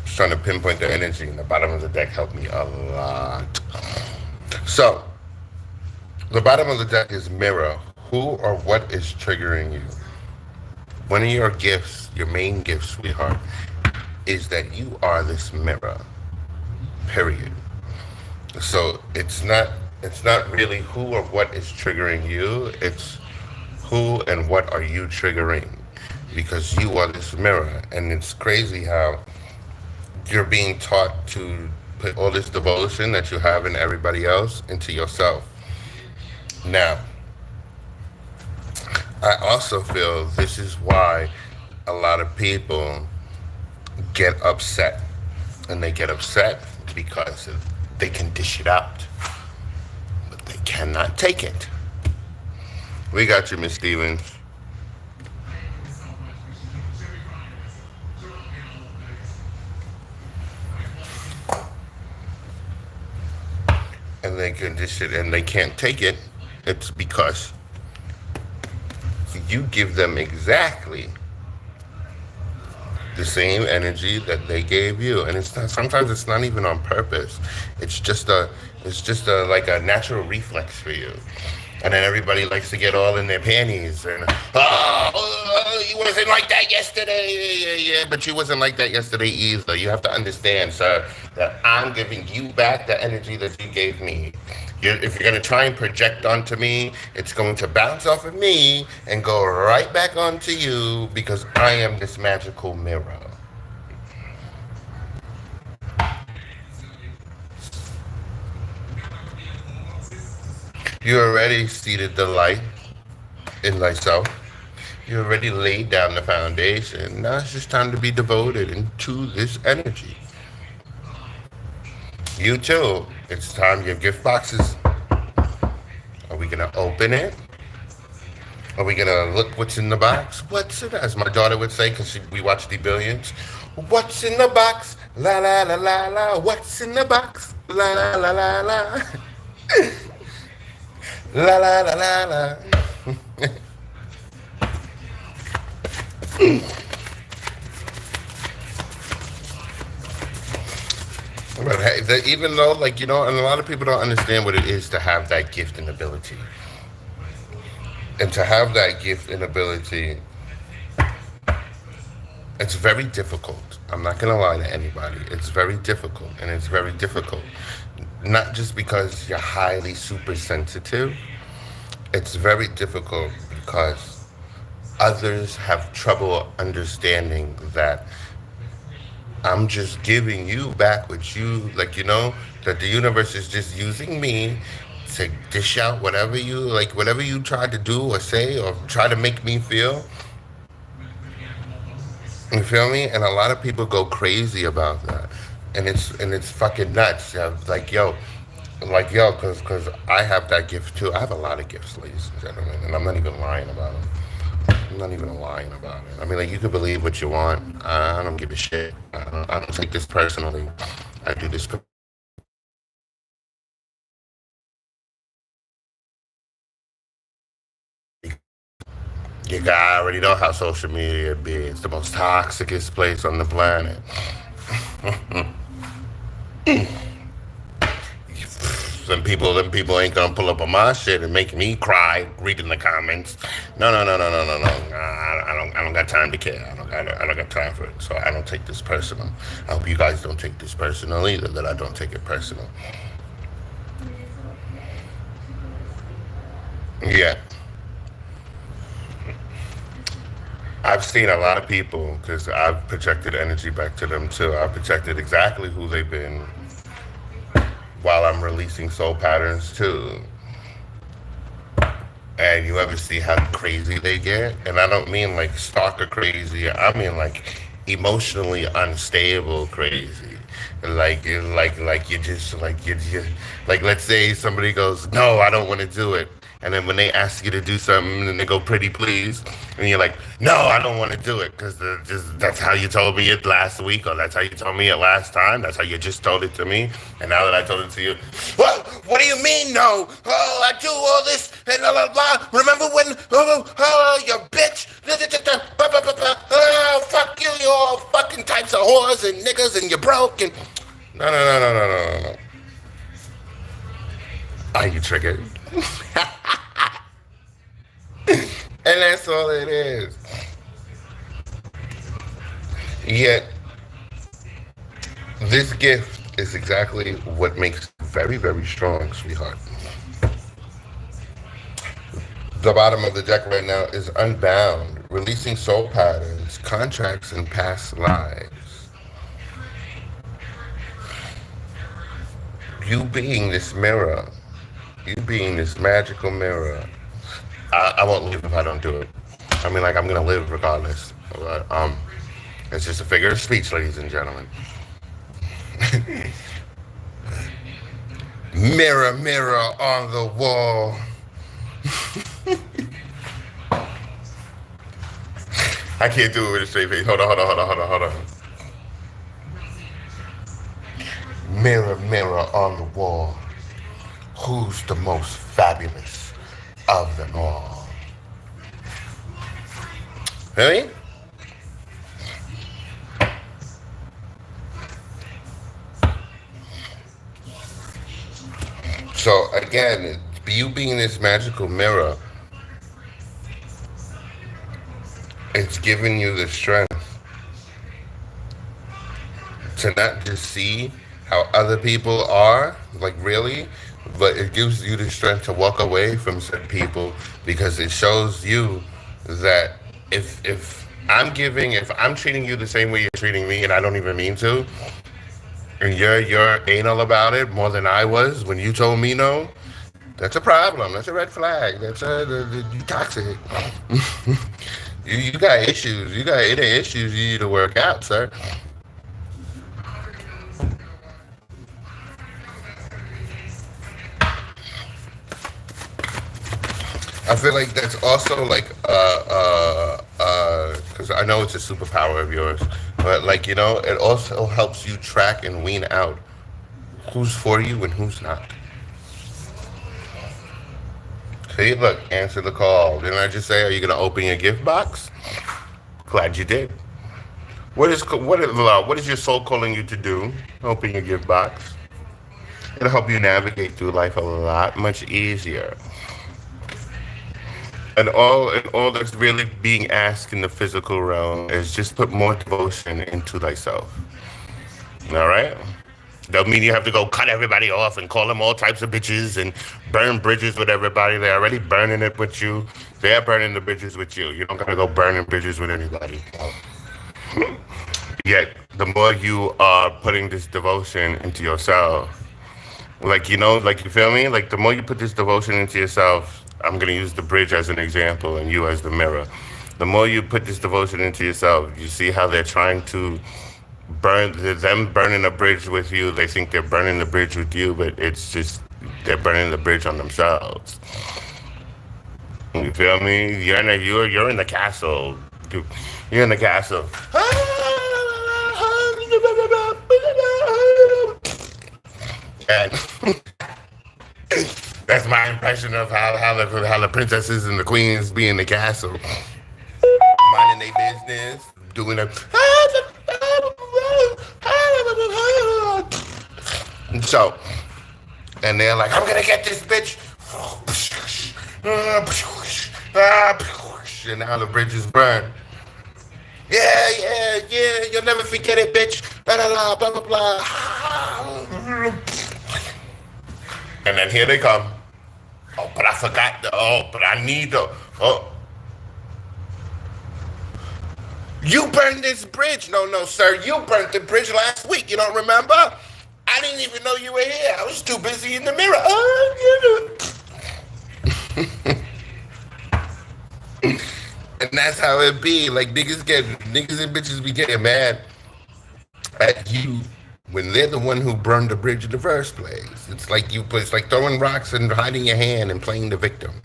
just trying to pinpoint the energy, and the bottom of the deck helped me a lot. So, the bottom of the deck is mirror. Who or what is triggering you? One of your gifts, your main gift, sweetheart, is that you are this mirror. Period. So it's not really who or what is triggering you. It's who and what are you triggering, because you are this mirror. And it's crazy how you're being taught to put all this devotion that you have in everybody else into yourself. Now, I also feel this is why a lot of people get upset. And they get upset because they can dish it out, but they cannot take it. We got you, Miss Stevens. And they condition and they can't take it, it's because you give them exactly the same energy that they gave you, and it's not. Sometimes it's not even on purpose. It's just a. It's just a like a natural reflex for you. And then everybody likes to get all in their panties and you wasn't like that yesterday, yeah, but you wasn't like that yesterday either. You have to understand, sir, that I'm giving you back the energy that you gave me. If you're gonna try and project onto me, it's going to bounce off of me and go right back onto you because I am this magical mirror. You already seated the light in thyself. You already laid down the foundation. Now it's just time to be devoted into this energy. You too. It's time your gift boxes. Are we gonna open it? Are we gonna look what's in the box? What's in it? As my daughter would say, because we watch the Billions. What's in the box? La la la la la. What's in the box? La la la la la. La la la la la. But hey, even though, like, and a lot of people don't understand what it is to have that gift and ability. And to have that gift and ability, it's very difficult. I'm not going to lie to anybody. It's very difficult. And it's very difficult. Not just because you're highly super sensitive. It's very difficult because others have trouble understanding that I'm just giving you back what you, that the universe is just using me to dish out whatever you tried to do or say or try to make me feel. You feel me? And a lot of people go crazy about that. And it's fucking nuts. Because I have that gift too. I have a lot of gifts, ladies and gentlemen, and I'm not even lying about them. I'm not even lying about it. I mean, like, you can believe what you want. I don't give a shit. I don't take this personally. I do this. You guys already know how social media be. It's the most toxicest place on the planet. Them people ain't gonna pull up on my shit and make me cry reading the comments. No, no, no, no, no, no, no. I don't got time to care. I don't got time for it. So I don't take this personal. I hope you guys don't take this personal either. That I don't take it personal. Yeah, I've seen a lot of people because I've projected energy back to them too. I've projected exactly who they've been while I'm releasing soul patterns too. And you ever see how crazy they get? And I don't mean like stalker crazy. I mean like emotionally unstable crazy. Like you just like let's say somebody goes, no, I don't want to do it. And then when they ask you to do something and they go, pretty please, and you're like, no, I don't want to do it because that's how you told me it last week, or that's how you told me it last time. That's how you just told it to me. And now that I told it to you, well, what do you mean, no? Oh, I do all this and blah, blah, blah. Remember when, you bitch? Oh, fuck you, you all fucking types of whores and niggas and you're broke. And no, no, no, no, no, no, no. Are you triggered? And that's all it is. Yet, this gift is exactly what makes it very, very strong, sweetheart. The bottom of the deck right now is unbound, releasing soul patterns, contracts, and past lives. You being this mirror, you being this magical mirror, I won't live if I don't do it. I mean, like, I'm gonna live regardless. But, it's just a figure of speech, ladies and gentlemen. Mirror, mirror on the wall. I can't do it with a straight face. Hold on, hold on, hold on, hold on, hold on. Mirror, mirror on the wall. who's the most fabulous of them all. Really? So again, you being this magical mirror, it's giving you the strength to not just see how other people are, like really, but it gives you the strength to walk away from certain people because it shows you that if I'm treating you the same way you're treating me and I don't even mean to, and you're anal about it more than I was when you told me no, that's a problem. That's a red flag. You toxic. You got issues. You got inner issues you need to work out, sir. I feel like that's also like because I know it's a superpower of yours, but like it also helps you track and wean out who's for you and who's not. See, look, answer the call. Didn't I just say, are you gonna open your gift box? Glad you did. What is your soul calling you to do? Open your gift box. It'll help you navigate through life a lot much easier. And all that's really being asked in the physical realm is just put more devotion into thyself. All right? Don't mean you have to go cut everybody off and call them all types of bitches and burn bridges with everybody. They're already burning it with you. They're burning the bridges with you. You don't gotta go burning bridges with anybody. Yet, the more you are putting this devotion into yourself, like you feel me? Like the more you put this devotion into yourself, I'm gonna use the bridge as an example and you as the mirror. The more you put this devotion into yourself, you see how they're trying to them burning a bridge with you. They think they're burning the bridge with you, but it's just they're burning the bridge on themselves. You feel me? You're in the castle. You're in the castle. And that's my impression of how the princesses and the queens be in the castle, minding their business, doing a. So, and they're like, I'm gonna get this bitch. And now the bridge is burned. Yeah, yeah, yeah, you'll never forget it, bitch. Blah, blah, blah, blah, blah. And then here they come. Oh, but I forgot but I need oh. You burned this bridge. No, no, sir, you burnt the bridge last week. You don't remember? I didn't even know you were here. I was too busy in the mirror. And that's how it be. Like niggas and bitches be getting mad at you when they're the one who burned the bridge in the first place. It's like throwing rocks and hiding your hand and playing the victim.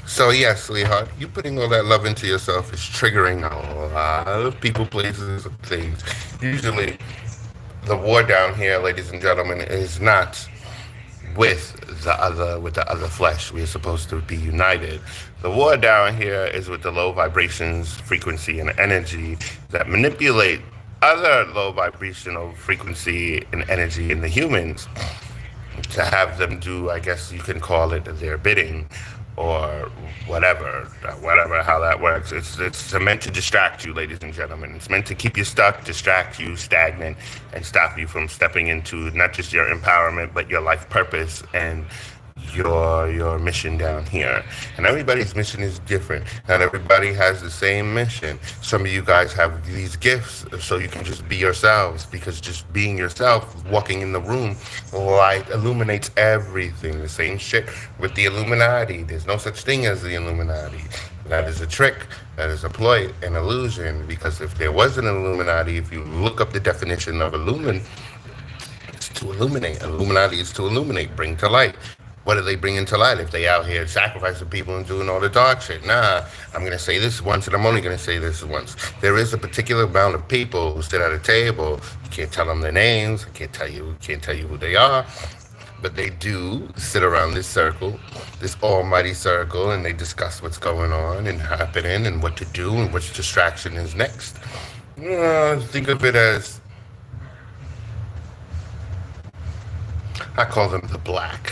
So yeah, sweetheart, you putting all that love into yourself is triggering a lot of people, places, and things. Usually, the war down here, ladies and gentlemen, is not with the other flesh. We are supposed to be united. The war down here is with the low vibrations, frequency, and energy that manipulate other low vibrational frequency and energy in the humans to have them do, I guess you can call it, their bidding or whatever how that works. It's meant to distract you, ladies and gentlemen. It's meant to keep you stuck, distract you, stagnant, and stop you from stepping into not just your empowerment, but your life purpose and your mission down here. And everybody's mission is different. Not everybody has the same mission. Some of you guys have these gifts so you can just be yourselves, because just being yourself, walking in the room, light illuminates everything. The same shit with the Illuminati. There's no such thing as the Illuminati. That is a trick. That is a ploy, an illusion. Because if there was an Illuminati, if you look up the definition of it's to illuminate. Illuminati is to illuminate, bring to light. What do they bring into light if they out here sacrificing people and doing all the dark shit? Nah, I'm gonna say this once and I'm only gonna say this once. There is a particular amount of people who sit at a table. You can't tell them their names. I can't tell you who they are. But they do sit around this circle, this almighty circle, and they discuss what's going on and happening and what to do and which distraction is next. Think of it as, I call them the black.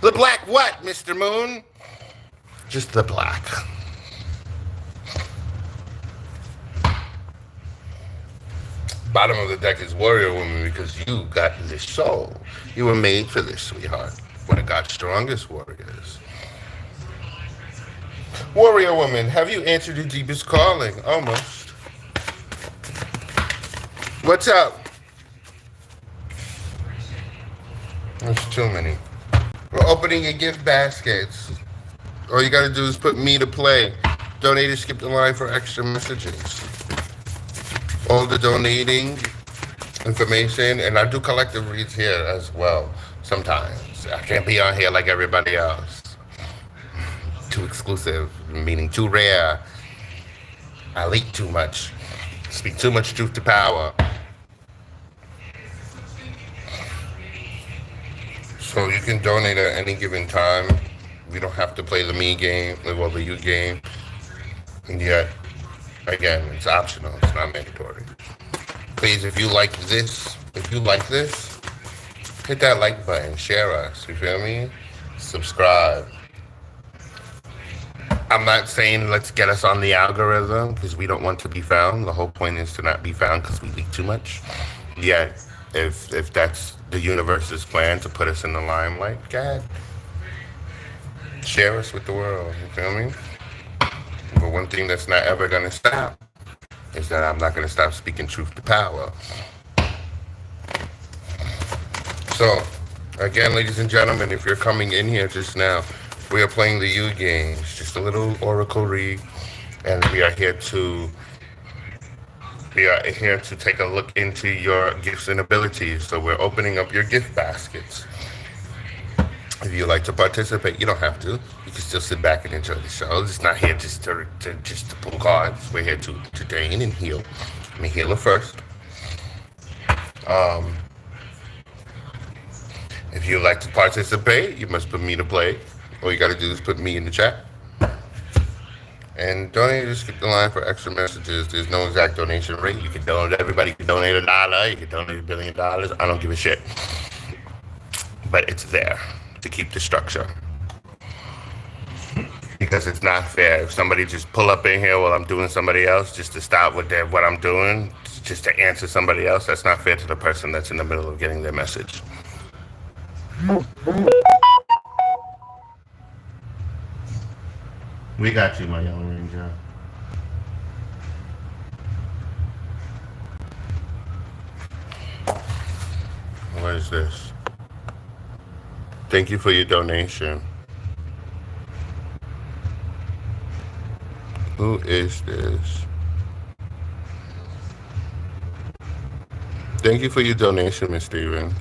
The black what, Mr. Moon? Just the black. Bottom of the deck is warrior woman because you got this soul. You were made for this, sweetheart. One of God's strongest warriors. Warrior woman, have you answered your deepest calling? Almost. What's up? There's too many. We're opening your gift baskets. All you gotta do is put me to play. Donate or skip the line for extra messages. All the donating information, and I do collective reads here as well. Sometimes I can't be on here like everybody else. Too exclusive, meaning too rare. I leak too much. Speak too much truth to power. So you can donate at any given time. We don't have to play the me game, well, the you game. And yet, again, it's optional. It's not mandatory. Please, if you like this, hit that like button. Share us. You feel me? Subscribe. I'm not saying let's get us on the algorithm because we don't want to be found. The whole point is to not be found because we leak too much. Yet, if that's the universe's plan to put us in the limelight, God, share us with the world. You feel me? But one thing that's not ever gonna stop is that I'm not gonna stop speaking truth to power. So, again, ladies and gentlemen, if you're coming in here just now, we are playing the DivineDen. It's just a little oracle read, and we are here to take a look into your gifts and abilities. So we're opening up your gift baskets. If you like to participate, you don't have to. You can still sit back and enjoy the show. It's not here just to pull cards. We're here to entertain and heal. Let me heal it first. If you like to participate, you must put me to play. All you gotta do is put me in the chat. And donate, just skip the line for extra messages. There's no exact donation rate. You can donate, everybody can donate $1. You can donate $1 billion. I don't give a shit. But it's there to keep the structure. Because it's not fair if somebody just pull up in here while I'm doing somebody else just to stop what I'm doing, just to answer somebody else. That's not fair to the person that's in the middle of getting their message. We got you, my yellow ranger. What is this? Thank you for your donation. Who is this? Thank you for your donation, Miss Stevens.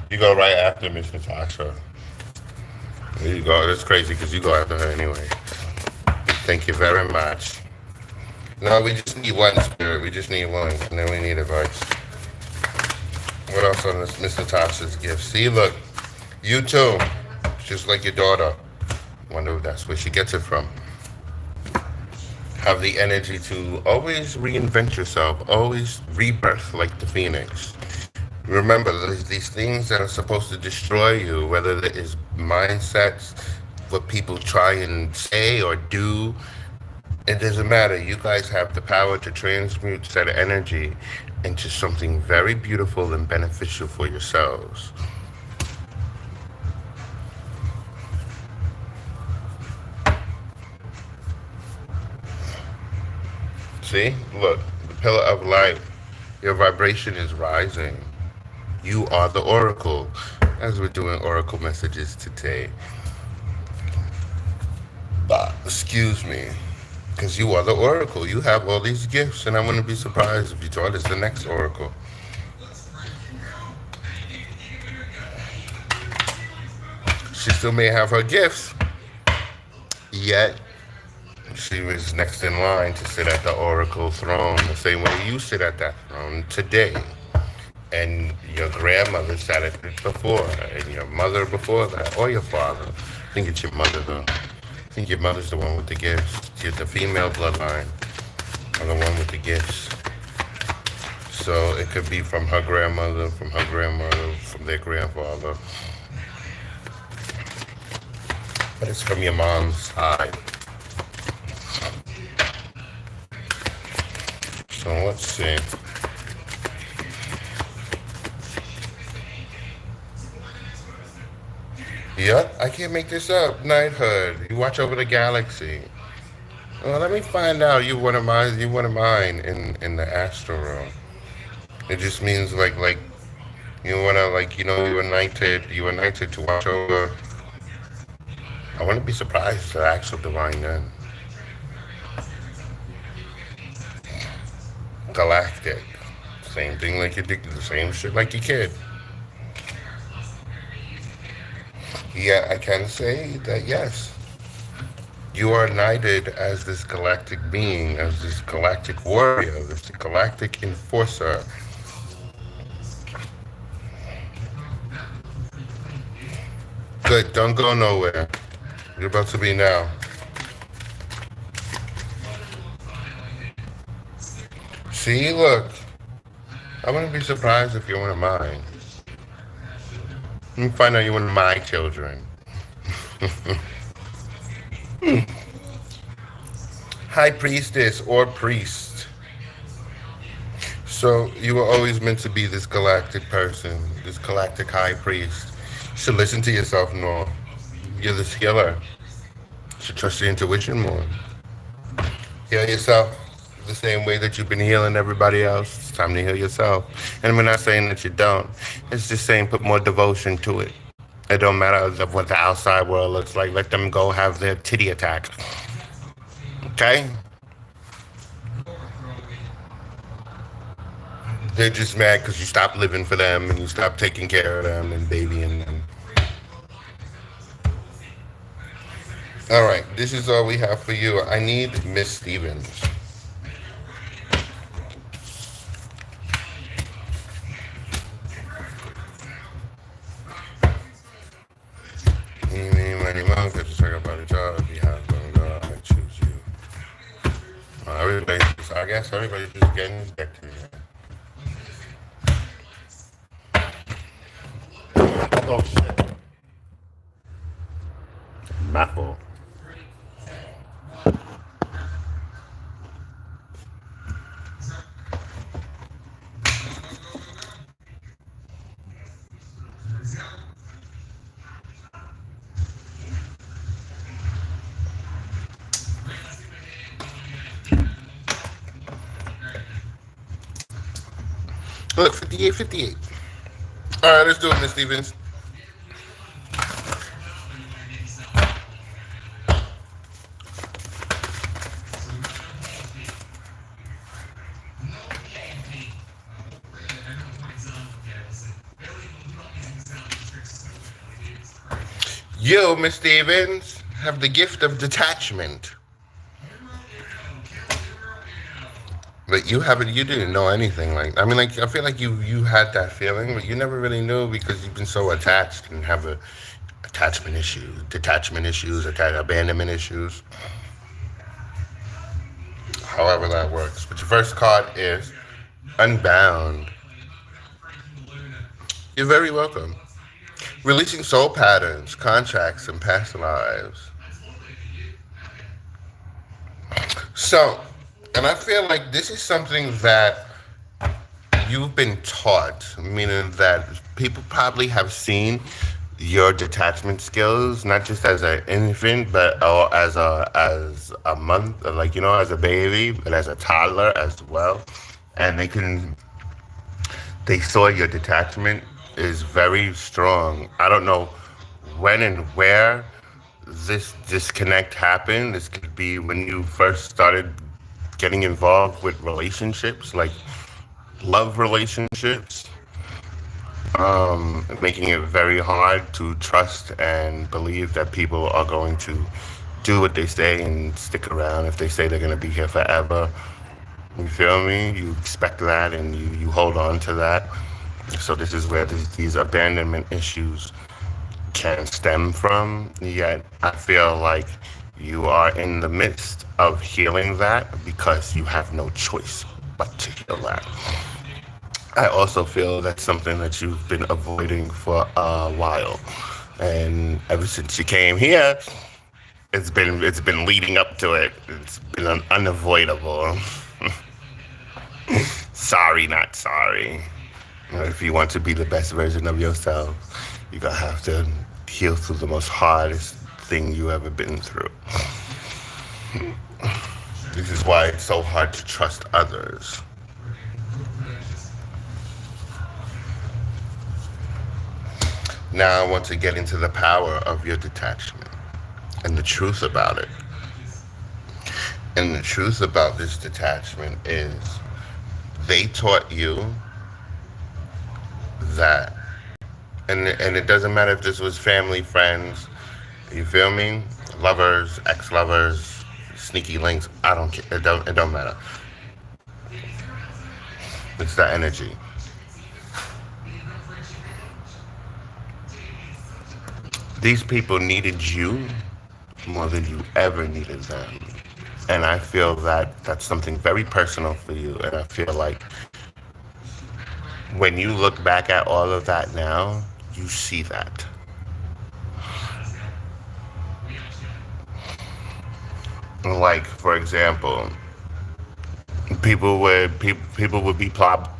You go right after Miss Natasha. There you go. That's crazy because you go after her anyway. Thank you very much. No, we just need one spirit. We just need one, and then we need advice. What else on this Miss Natasha's gift? See, look, you too, just like your daughter. Wonder if that's where she gets it from. Have the energy to always reinvent yourself, always rebirth like the phoenix. Remember, there's these things that are supposed to destroy you, whether it is mindsets, what people try and say or do. It doesn't matter. You guys have the power to transmute that energy into something very beautiful and beneficial for yourselves. See? Look, the pillar of light. Your vibration is rising. You are the oracle, as we're doing oracle messages today. Excuse me, because you are the oracle. You have all these gifts, and I wouldn't be surprised if you taught us the next oracle. She still may have her gifts, yet she was next in line to sit at the oracle throne the same way you sit at that throne today. And your grandmother sat at it before, and your mother before that, or your father. I think it's your mother, though. I think your mother's the one with the gifts. You're the female bloodline, or the one with the gifts. So it could be from her grandmother, from their grandfather. But it's from your mom's side. So let's see. Yep, I can't make this up. Knighthood. You watch over the galaxy. Well, let me find out. You one of mine. You one of mine in the astral realm. It just means like you wanna you were knighted to watch over. I wouldn't be surprised if the actual divine then. Galactic. Same thing like you did, the same shit like your kid. Yeah, I can say that yes, you are knighted as this galactic being, as this galactic warrior, this galactic enforcer. Good, don't go nowhere. You're about to be now. See, look, I wouldn't be surprised if you're one of mine. Let me find out you're one of my children. High priestess or priest. So you were always meant to be this galactic person, this galactic high priest. You should listen to yourself more. You're this healer. You should trust your intuition more. Heal yourself the same way that you've been healing everybody else. It's time to heal yourself. And we're not saying that you don't. It's just saying put more devotion to it. It don't matter what the outside world looks like. Let them go have their titty attack. Okay? They're just mad because you stopped living for them and you stopped taking care of them and babying them. All right, this is all we have for you. I need Miss Stevens. I choose you. I guess everybody's just getting back to me. Oh shit. Maple. Look, 58, 58. All right, let's do it, Miss Stevens. You, Miss Stevens, have the gift of detachment. But you didn't know anything I mean, like, I feel like you had that feeling, but you never really knew because you've been so attached and have attachment issues, detachment issues, abandonment issues. However that works. But your first card is Unbound. You're very welcome. Releasing soul patterns, contracts, and past lives. So, and I feel like this is something that you've been taught, meaning that people probably have seen your detachment skills, not just as an infant, but or as a month, like as a baby, but as a toddler as well, and they saw your detachment is very strong. I don't know when and where this disconnect happened. This could be when you first started getting involved with relationships, like love relationships. making it very hard to trust and believe that people are going to do what they say and stick around if they say they're going to be here forever. You feel me? You expect that and you hold on to that. So this is where these abandonment issues can stem from. Yet I feel like you are in the midst of healing that because you have no choice but to heal that. I also feel that's something that you've been avoiding for a while. And ever since you came here, it's been leading up to it. It's been unavoidable. Sorry, not sorry. If you want to be the best version of yourself, you're gonna have to heal through the most hardest thing you ever been through. This is why it's so hard to trust others. Now I want to get into the power of your detachment and the truth about it. And the truth about this detachment is they taught you that, and it doesn't matter if this was family, friends, you feel me? Lovers, ex-lovers, sneaky links, I don't care. It don't matter. It's the energy. These people needed you more than you ever needed them. And I feel that that's something very personal for you. And I feel like when you look back at all of that now, you see that. Like, for example, people would be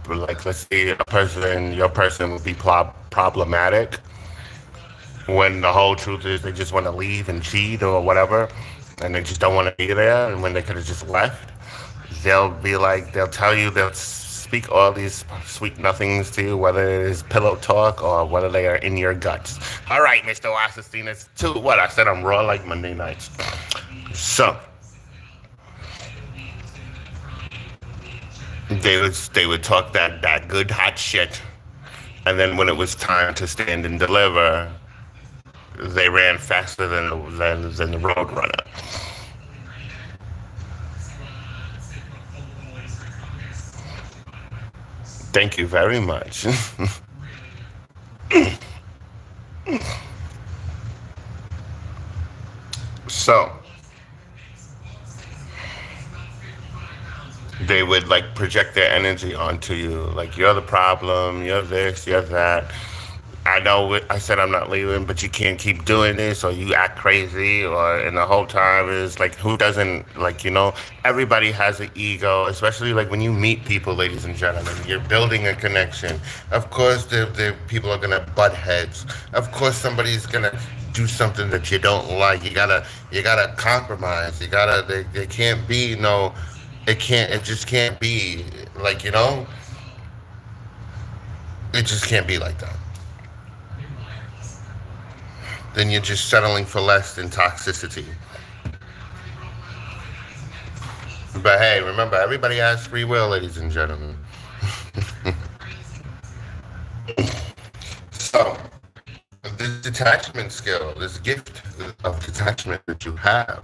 like, let's say your person would be problematic when the whole truth is they just want to leave and cheat or whatever, and they just don't want to be there, and when they could have just left, they'll tell you, they'll speak all these sweet nothings to you, whether it is pillow talk or whether they are in your guts. All right, Mr. Wasserstein, it's too, what I said, I'm raw like Monday nights. So they would talk that good hot shit, and then when it was time to stand and deliver, they ran faster than the road runner. Thank you very much. So they would like project their energy onto you, like you're the problem, you're this, you're that. I know I said I'm not leaving, but you can't keep doing this, or you act crazy, or and the whole time is like, who doesn't, like, everybody has an ego, especially like when you meet people, ladies and gentlemen, you're building a connection. Of course, the people are gonna butt heads. Of course, somebody's gonna do something that you don't like. You gotta compromise. There can't be no, it just can't be like, it just can't be like that. Then you're just settling for less than toxicity. But hey, remember, everybody has free will, ladies and gentlemen. So, this detachment skill, this gift of detachment that you have,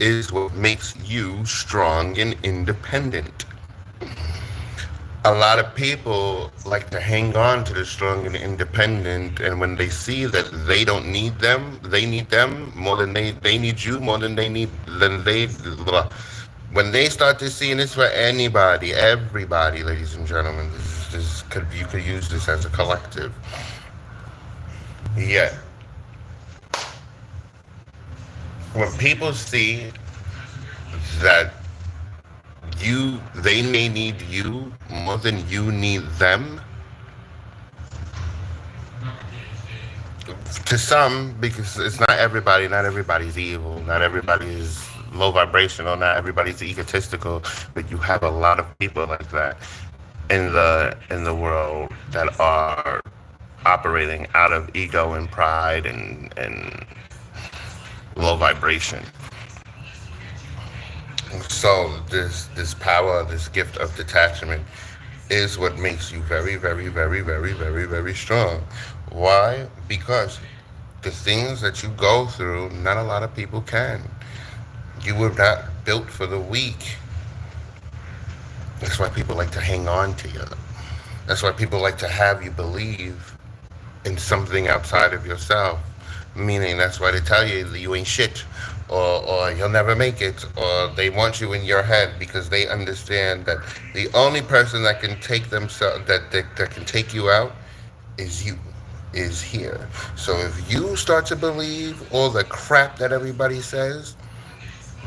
is what makes you strong and independent. A lot of people like to hang on to the strong and independent, and when they see that they don't need them, they need them more than they need you more than when they start to see, and it's for anybody, everybody, ladies and gentlemen, you could use this as a collective. Yet, when people see that they may need you more than you need them, to some, because it's not everybody's evil, not everybody is low vibrational, not everybody's egotistical, but you have a lot of people like that in the world that are operating out of ego and pride and low vibration. So this power, this gift of detachment is what makes you very, very, very, very, very, very strong. Why? Because the things that you go through, not a lot of people can. You were not built for the weak. That's why people like to hang on to you. That's why people like to have you believe in something outside of yourself. Meaning that's why they tell you that you ain't shit, or you'll never make it, or they want you in your head because they understand that the only person that can take themselves that can take you out is you, is here. So if you start to believe all the crap that everybody says,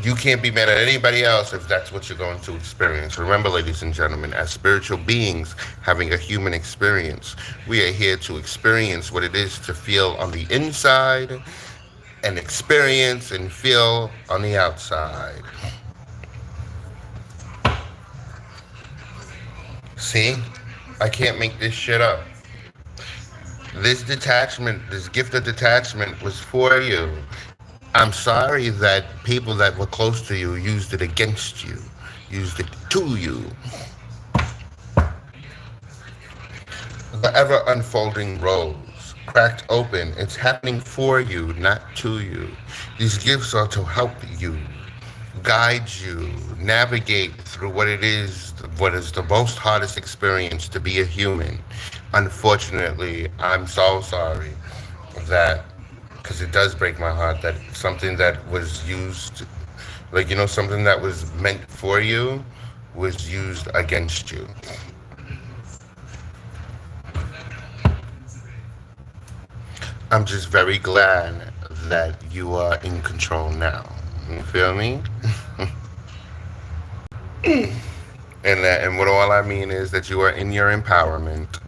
you can't be mad at anybody else if that's what you're going to experience. Remember, ladies and gentlemen, as spiritual beings having a human experience, we are here to experience what it is to feel on the inside and experience and feel on the outside. See? I can't make this shit up. This detachment, this gift of detachment was for you. I'm sorry that people that were close to you used it against you, used it to you. The ever unfolding rose, cracked open, it's happening for you, not to you. These gifts are to help you, guide you, navigate through what is the most hardest experience to be a human. Unfortunately, I'm so sorry that, because it does break my heart that something that was used, like, something that was meant for you was used against you. I'm just very glad that you are in control now. You feel me? And what all I mean is that you are in your empowerment.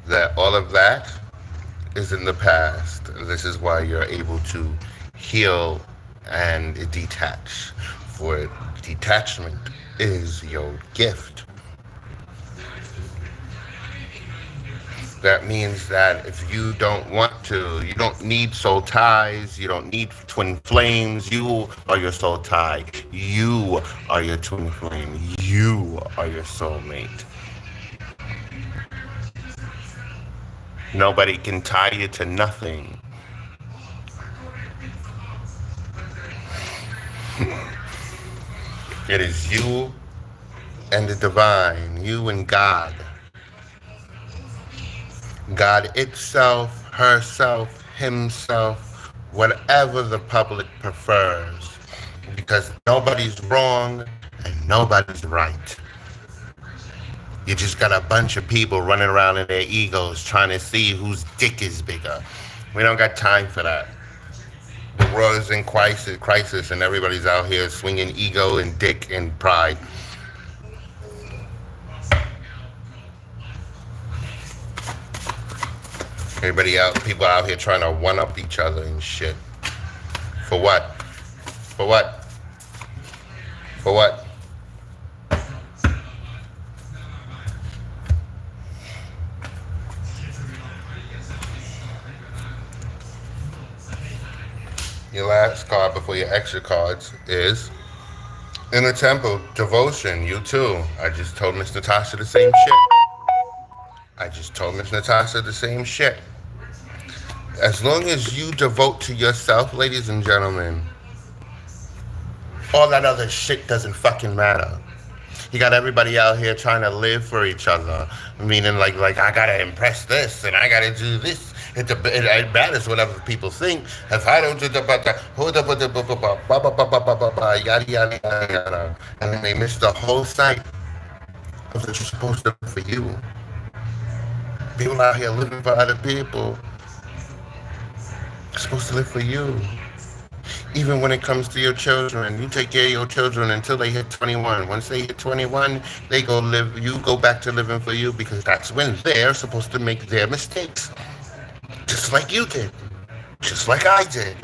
That all of that is in the past. This is why you're able to heal and detach. For detachment is your gift. That means that if you don't want to, you don't need soul ties, you don't need twin flames, you are your soul tie. You are your twin flame. You are your soulmate. Nobody can tie you to nothing. It is you and the divine, you and God. God itself, herself, himself, whatever the public prefers. Because nobody's wrong and nobody's right. You just got a bunch of people running around in their egos trying to see whose dick is bigger. We don't got time for that. The world is in crisis, and everybody's out here swinging ego and dick and pride. People out here trying to one up each other and shit. For what? For what? For what? Your last card before your extra cards is in the temple, devotion, you too. I just told Miss Natasha the same shit. I just told Miss Natasha the same shit. As long as you devote to yourself, ladies and gentlemen, all that other shit doesn't fucking matter. You got everybody out here trying to live for each other. Meaning like I gotta impress this and I gotta do this. It matters whatever people think. If I don't do the yada yada yada, and then they miss the whole sight of what you're supposed to do for you. People out here living for other people. You're supposed to live for you. Even when it comes to your children, you take care of your children until they hit 21. Once they hit 21, you go back to living for you because that's when they're supposed to make their mistakes. Just like you did. Just like I did.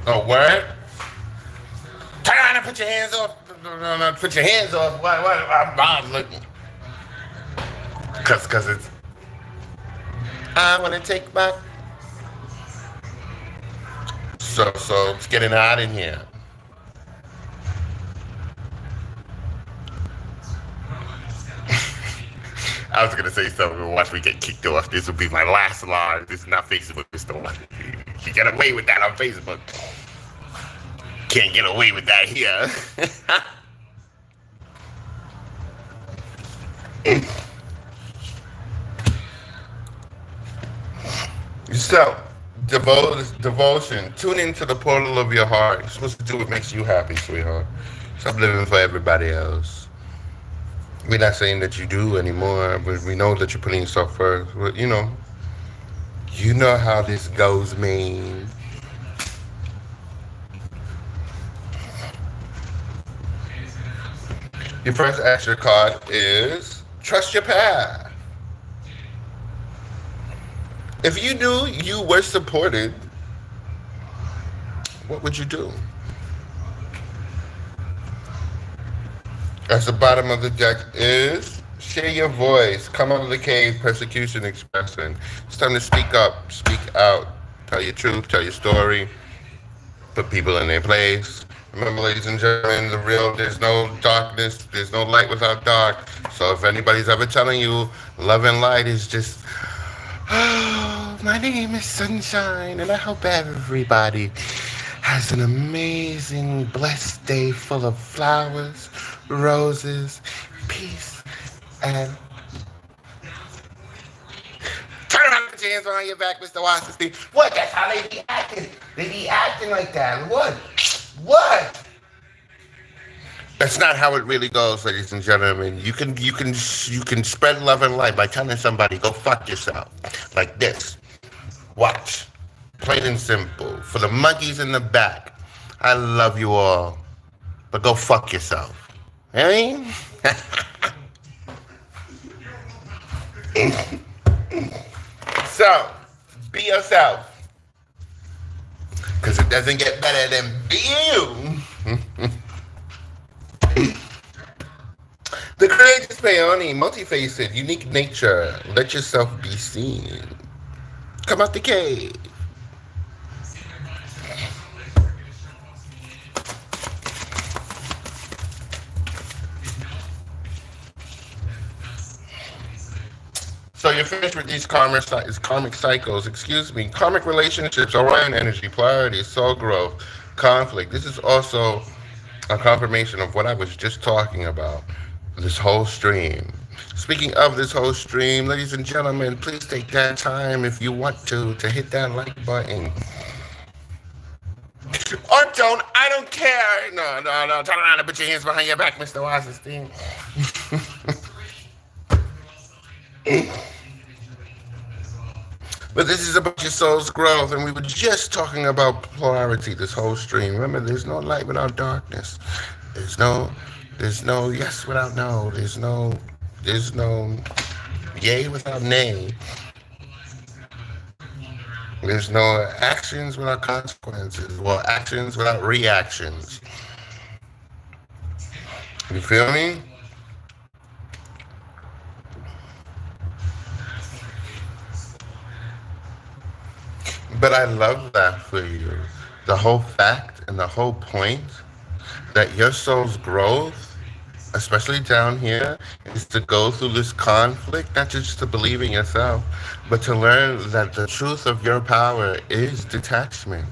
Oh, word? Turn around and put your hands off. No, put your hands off. What? I'm looking. Cause it's. I wanna take my. So it's getting hot in here. I was gonna say something. Once we get kicked off, this will be my last live. This is not Facebook. This don't. You get away with that on Facebook. Can't get away with that here. So, devotion. Tune into the portal of your heart. You're supposed to do what makes you happy, sweetheart. Stop living for everybody else. We're not saying that you do anymore, but we know that you're putting yourself first. But you know how this goes, man. Your first extra card is trust your path. If you knew you were supported, what would you do? At the bottom of the deck is share your voice. Come out of the cave, persecution expressing. It's time to speak up, speak out, tell your truth, tell your story, put people in their place. Remember, ladies and gentlemen, there's no darkness, there's no light without dark. So if anybody's ever telling you love and light is just, oh, my name is Sunshine, and I hope everybody has an amazing, blessed day full of flowers, roses, peace, and... Turn around, put your hands behind your back, Mr. Washington. What? That's how they be acting. They be acting like that. What? What? That's not how it really goes, ladies and gentlemen. You can spread love and light by telling somebody go fuck yourself, like this. Watch, plain and simple. For the monkeys in the back, I love you all, but go fuck yourself. Eh? So, be yourself. Because it doesn't get better than being you. The courageous peony, multifaceted, unique nature. Let yourself be seen. Come out the cave. So you're finished with these karmic cycles, karmic relationships, Orion energy, polarity, soul growth, conflict. This is also a confirmation of what I was just talking about, this whole stream. Speaking of this whole stream, ladies and gentlemen, please take that time if you want to hit that like button. Or don't, I don't care. No, turn around and put your hands behind your back, Mr. Washington. But this is about your soul's growth, and we were just talking about polarity this whole stream. Remember, there's no light without darkness. There's no yes without no. There's no yay without nay. There's no actions without consequences. Well, actions without reactions. You feel me? But I love that for you. The whole fact and the whole point that your soul's growth, especially down here, is to go through this conflict, not just to believe in yourself, but to learn that the truth of your power is detachment.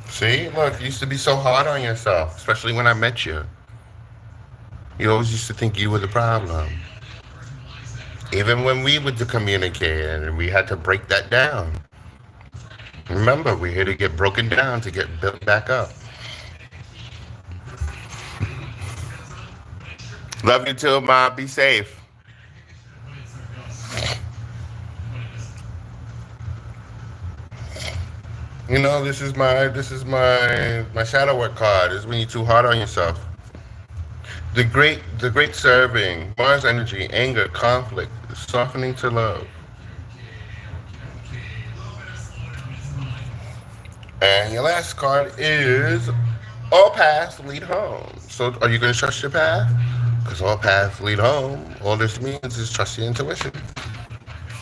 See, look, you used to be so hard on yourself, especially when I met you. You always used to think you were the problem. Even when we would communicate and we had to break that down. Remember, we're here to get broken down, to get built back up. Love you too, Ma. Be safe. This is my shadow work card. This is when you're too hard on yourself. The great serving, Mars energy, anger, conflict, softening to love. And your last card is all paths lead home. So are you going to trust your path? because all paths lead home. All this means is trust your intuition.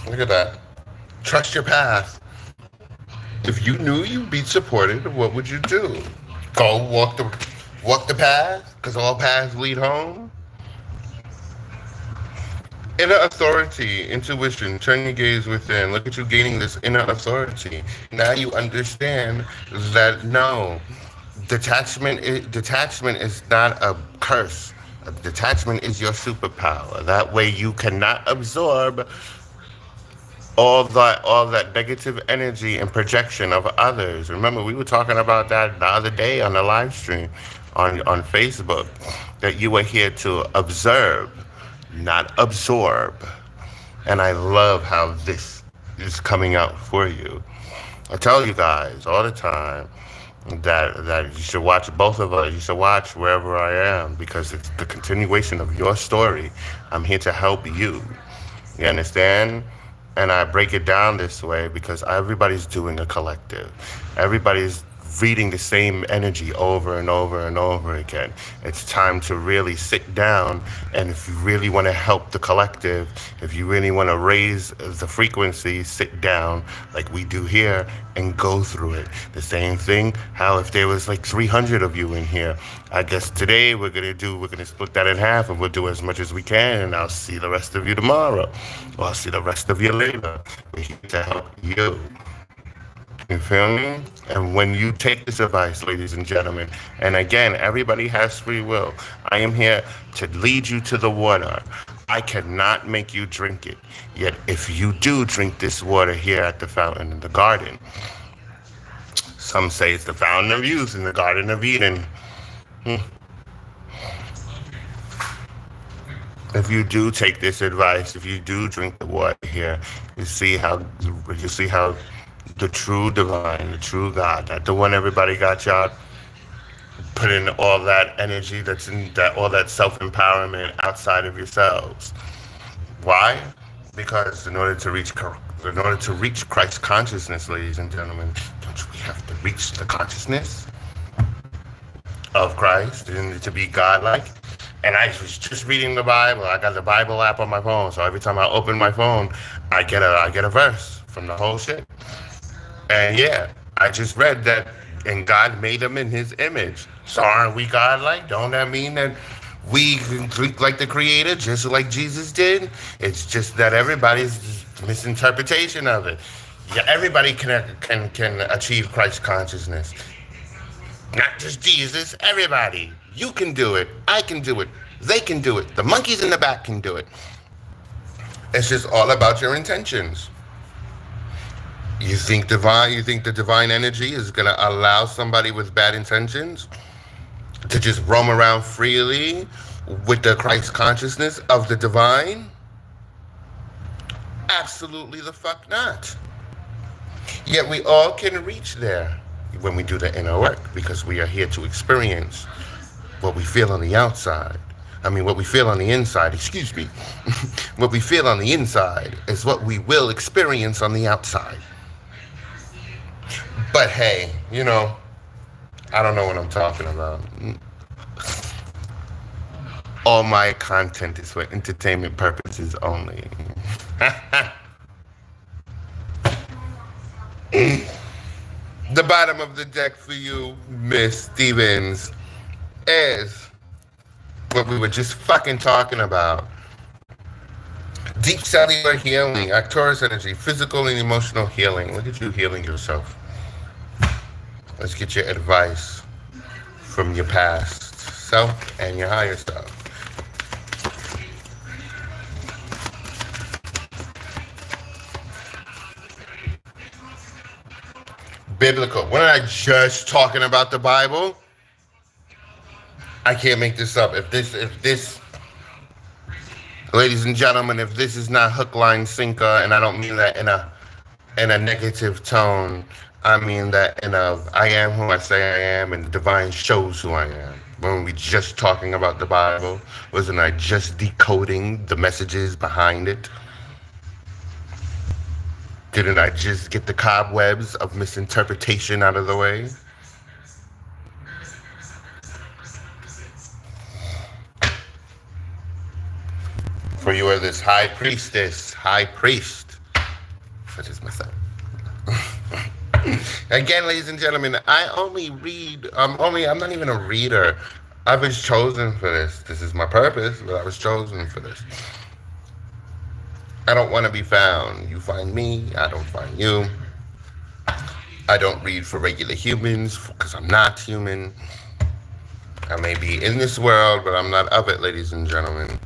Look at that. Trust your path. If you knew you'd be supported, what would you do? Go walk the path, because all paths lead home. Inner authority, intuition, turn your gaze within. Look at you gaining this inner authority. Now you understand that no, detachment is not a curse. Detachment is your superpower. That way you cannot absorb all that negative energy and projection of others. Remember, we were talking about that the other day on the live stream on Facebook, that you were here to observe, not absorb. And I love how this is coming out for you. I tell you guys all the time that you should watch both of us. You should watch Wherever I Am, because it's the continuation of your story. I'm here to help you. You understand? And I break it down this way because everybody's doing a collective. Everybody's reading the same energy over and over and over again. It's time to really sit down, and if you really want to help the collective, if you really want to raise the frequency, sit down like we do here and go through it. The same thing, how if there was like 300 of you in here, I guess today we're gonna split that in half, and we'll do as much as we can, and I'll see the rest of you tomorrow, or I'll see the rest of you later. We're here to help you. You feel me? And when you take this advice, ladies and gentlemen, and again, everybody has free will. I am here to lead you to the water. I cannot make you drink it. Yet if you do drink this water here at the fountain in the garden, some say it's the fountain of youth in the Garden of Eden. If you do take this advice, if you do drink the water here, you see how the true divine, the true God, not the one everybody got y'all put in all that energy that's in that, all that self-empowerment outside of yourselves. Why? Because in order to reach Christ consciousness, ladies and gentlemen, don't we have to reach the consciousness of Christ and to be godlike? And I was just reading the Bible. I got the Bible app on my phone, so every time I open my phone, I get a verse from the whole shit. And yeah, I just read that, and God made them in His image. So aren't we godlike? Don't that mean that we can drink like the Creator, just like Jesus did? It's just that everybody's misinterpretation of it. Yeah, everybody can achieve Christ consciousness. Not just Jesus, everybody. You can do it. I can do it. They can do it. The monkeys in the back can do it. It's just all about your intentions. You think the divine energy is going to allow somebody with bad intentions to just roam around freely with the Christ consciousness of the divine? Absolutely the fuck not. Yet we all can reach there when we do the inner work, because we are here to experience what we feel on the outside. What we feel on the inside, excuse me. What we feel on the inside is what we will experience on the outside. But hey, I don't know what I'm talking about. All my content is for entertainment purposes only. The bottom of the deck for you, Miss Stevens, is what we were just fucking talking about. Deep cellular healing, Arcturus energy, physical and emotional healing. Look at you healing yourself. Let's get your advice from your past self and your higher self. Biblical. We're not just talking about the Bible. I can't make this up. If this, ladies and gentlemen, if this is not hook, line, sinker, and I don't mean that in a negative tone, I mean that in a I am who I say I am, and the divine shows who I am. When we just talking about the Bible, wasn't I just decoding the messages behind it? Didn't I just get the cobwebs of misinterpretation out of the way? this high priestess, high priest, such as myself. Again, ladies and gentlemen, I only read. I'm not even a reader. I was chosen for this. This is my purpose, but I was chosen for this. I don't want to be found. You find me, I don't find you. I don't read for regular humans because I'm not human. I may be in this world, but I'm not of it, ladies and gentlemen.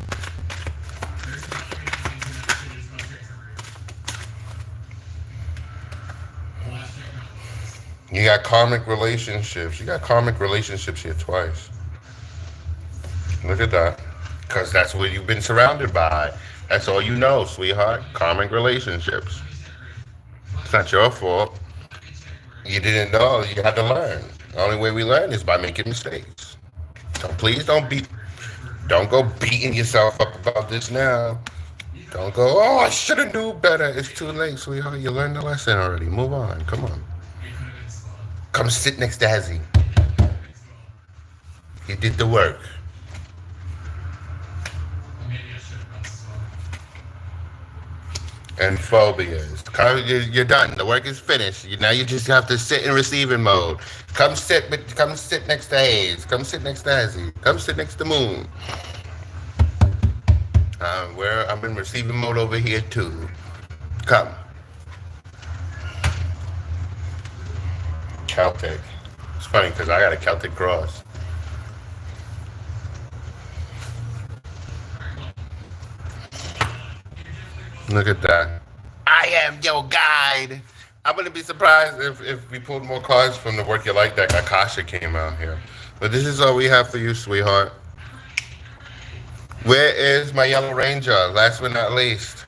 You got karmic relationships. You got karmic relationships here twice. Look at that. Because that's what you've been surrounded by. That's all you know, sweetheart. Karmic relationships. It's not your fault. You didn't know. You had to learn. The only way we learn is by making mistakes. So please don't go beating yourself up about this now. Don't go, oh, I should have knew better. It's too late, sweetheart. You learned the lesson already. Move on. Come on. Come sit next to Hezzy. You did the work. And phobias. You're done. The work is finished. Now you just have to sit in receiving mode. Come sit next to Hayes. Come sit next to Hezzy. Come sit next to Moon. I'm in receiving mode over here too. Come. Celtic. It's funny because I got a Celtic cross. Look at that. I am your guide. I'm going to be surprised if we pulled more cards from the Work You Like deck. Akasha came out here. But this is all we have for you, sweetheart. Where is my Yellow Ranger? Last but not least.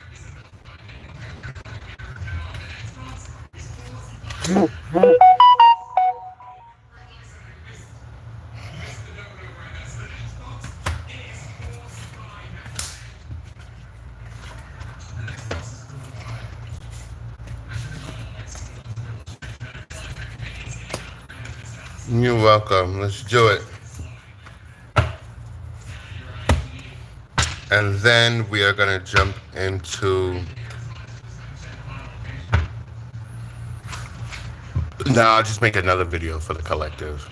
You're welcome. Let's do it. And then we are going to jump into... No, I'll just make another video for the collective.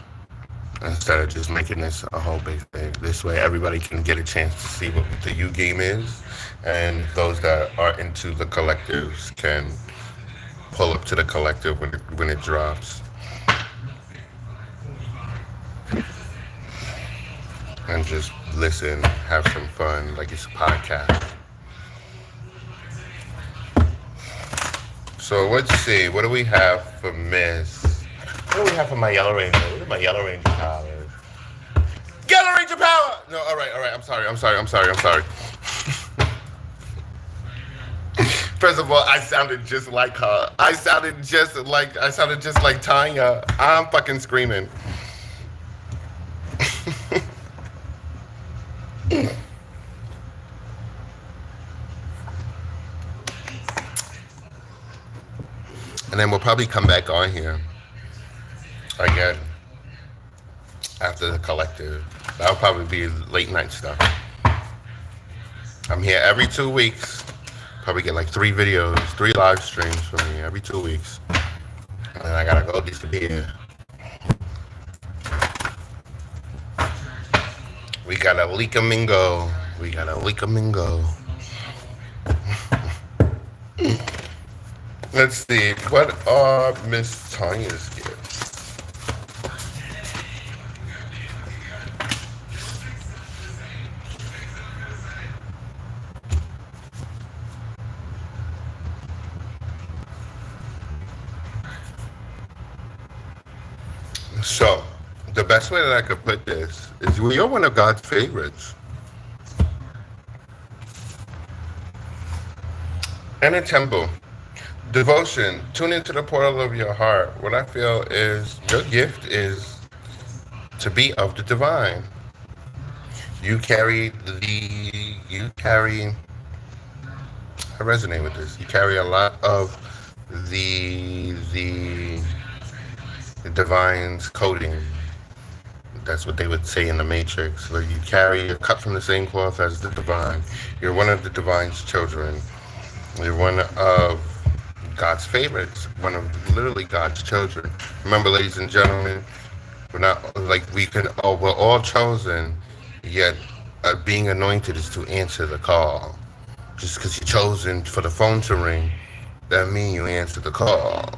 Instead of just making this a whole big thing. This way everybody can get a chance to see what the DivineDen is. And those that are into the collectives can pull up to the collective when it drops. And just listen, have some fun, like it's a podcast. So let's see, what do we have for Miss? What do we have for my Yellow Ranger? What is my Yellow Ranger power? Yellow Ranger power! No, all right, I'm sorry. First of all, I sounded just like her. I sounded just like Tanya. I'm fucking screaming. And then we'll probably come back on here again after the collective. That'll probably be late night stuff. I'm here every 2 weeks. Probably get like 3 videos, 3 live streams from me every 2 weeks. And then I gotta go disappear. We got a leak-a-mingo. Let's see, what are Miss Tanya's gifts? So, the best way that I could put this is you're one of God's favorites. And a temple. Devotion, tune into the portal of your heart. What I feel is your gift is to be of the divine. I resonate with this. You carry a lot of the divine's coding, That's what they would say in the Matrix. Like you carry, you're cut from the same cloth as the divine. You're one of the divine's children. You're one of God's favorites. One of literally God's children. Remember, ladies and gentlemen, we're not like we can. Oh, we're all chosen. Yet, being anointed is to answer the call. Just because you're chosen for the phone to ring, that means you answer the call.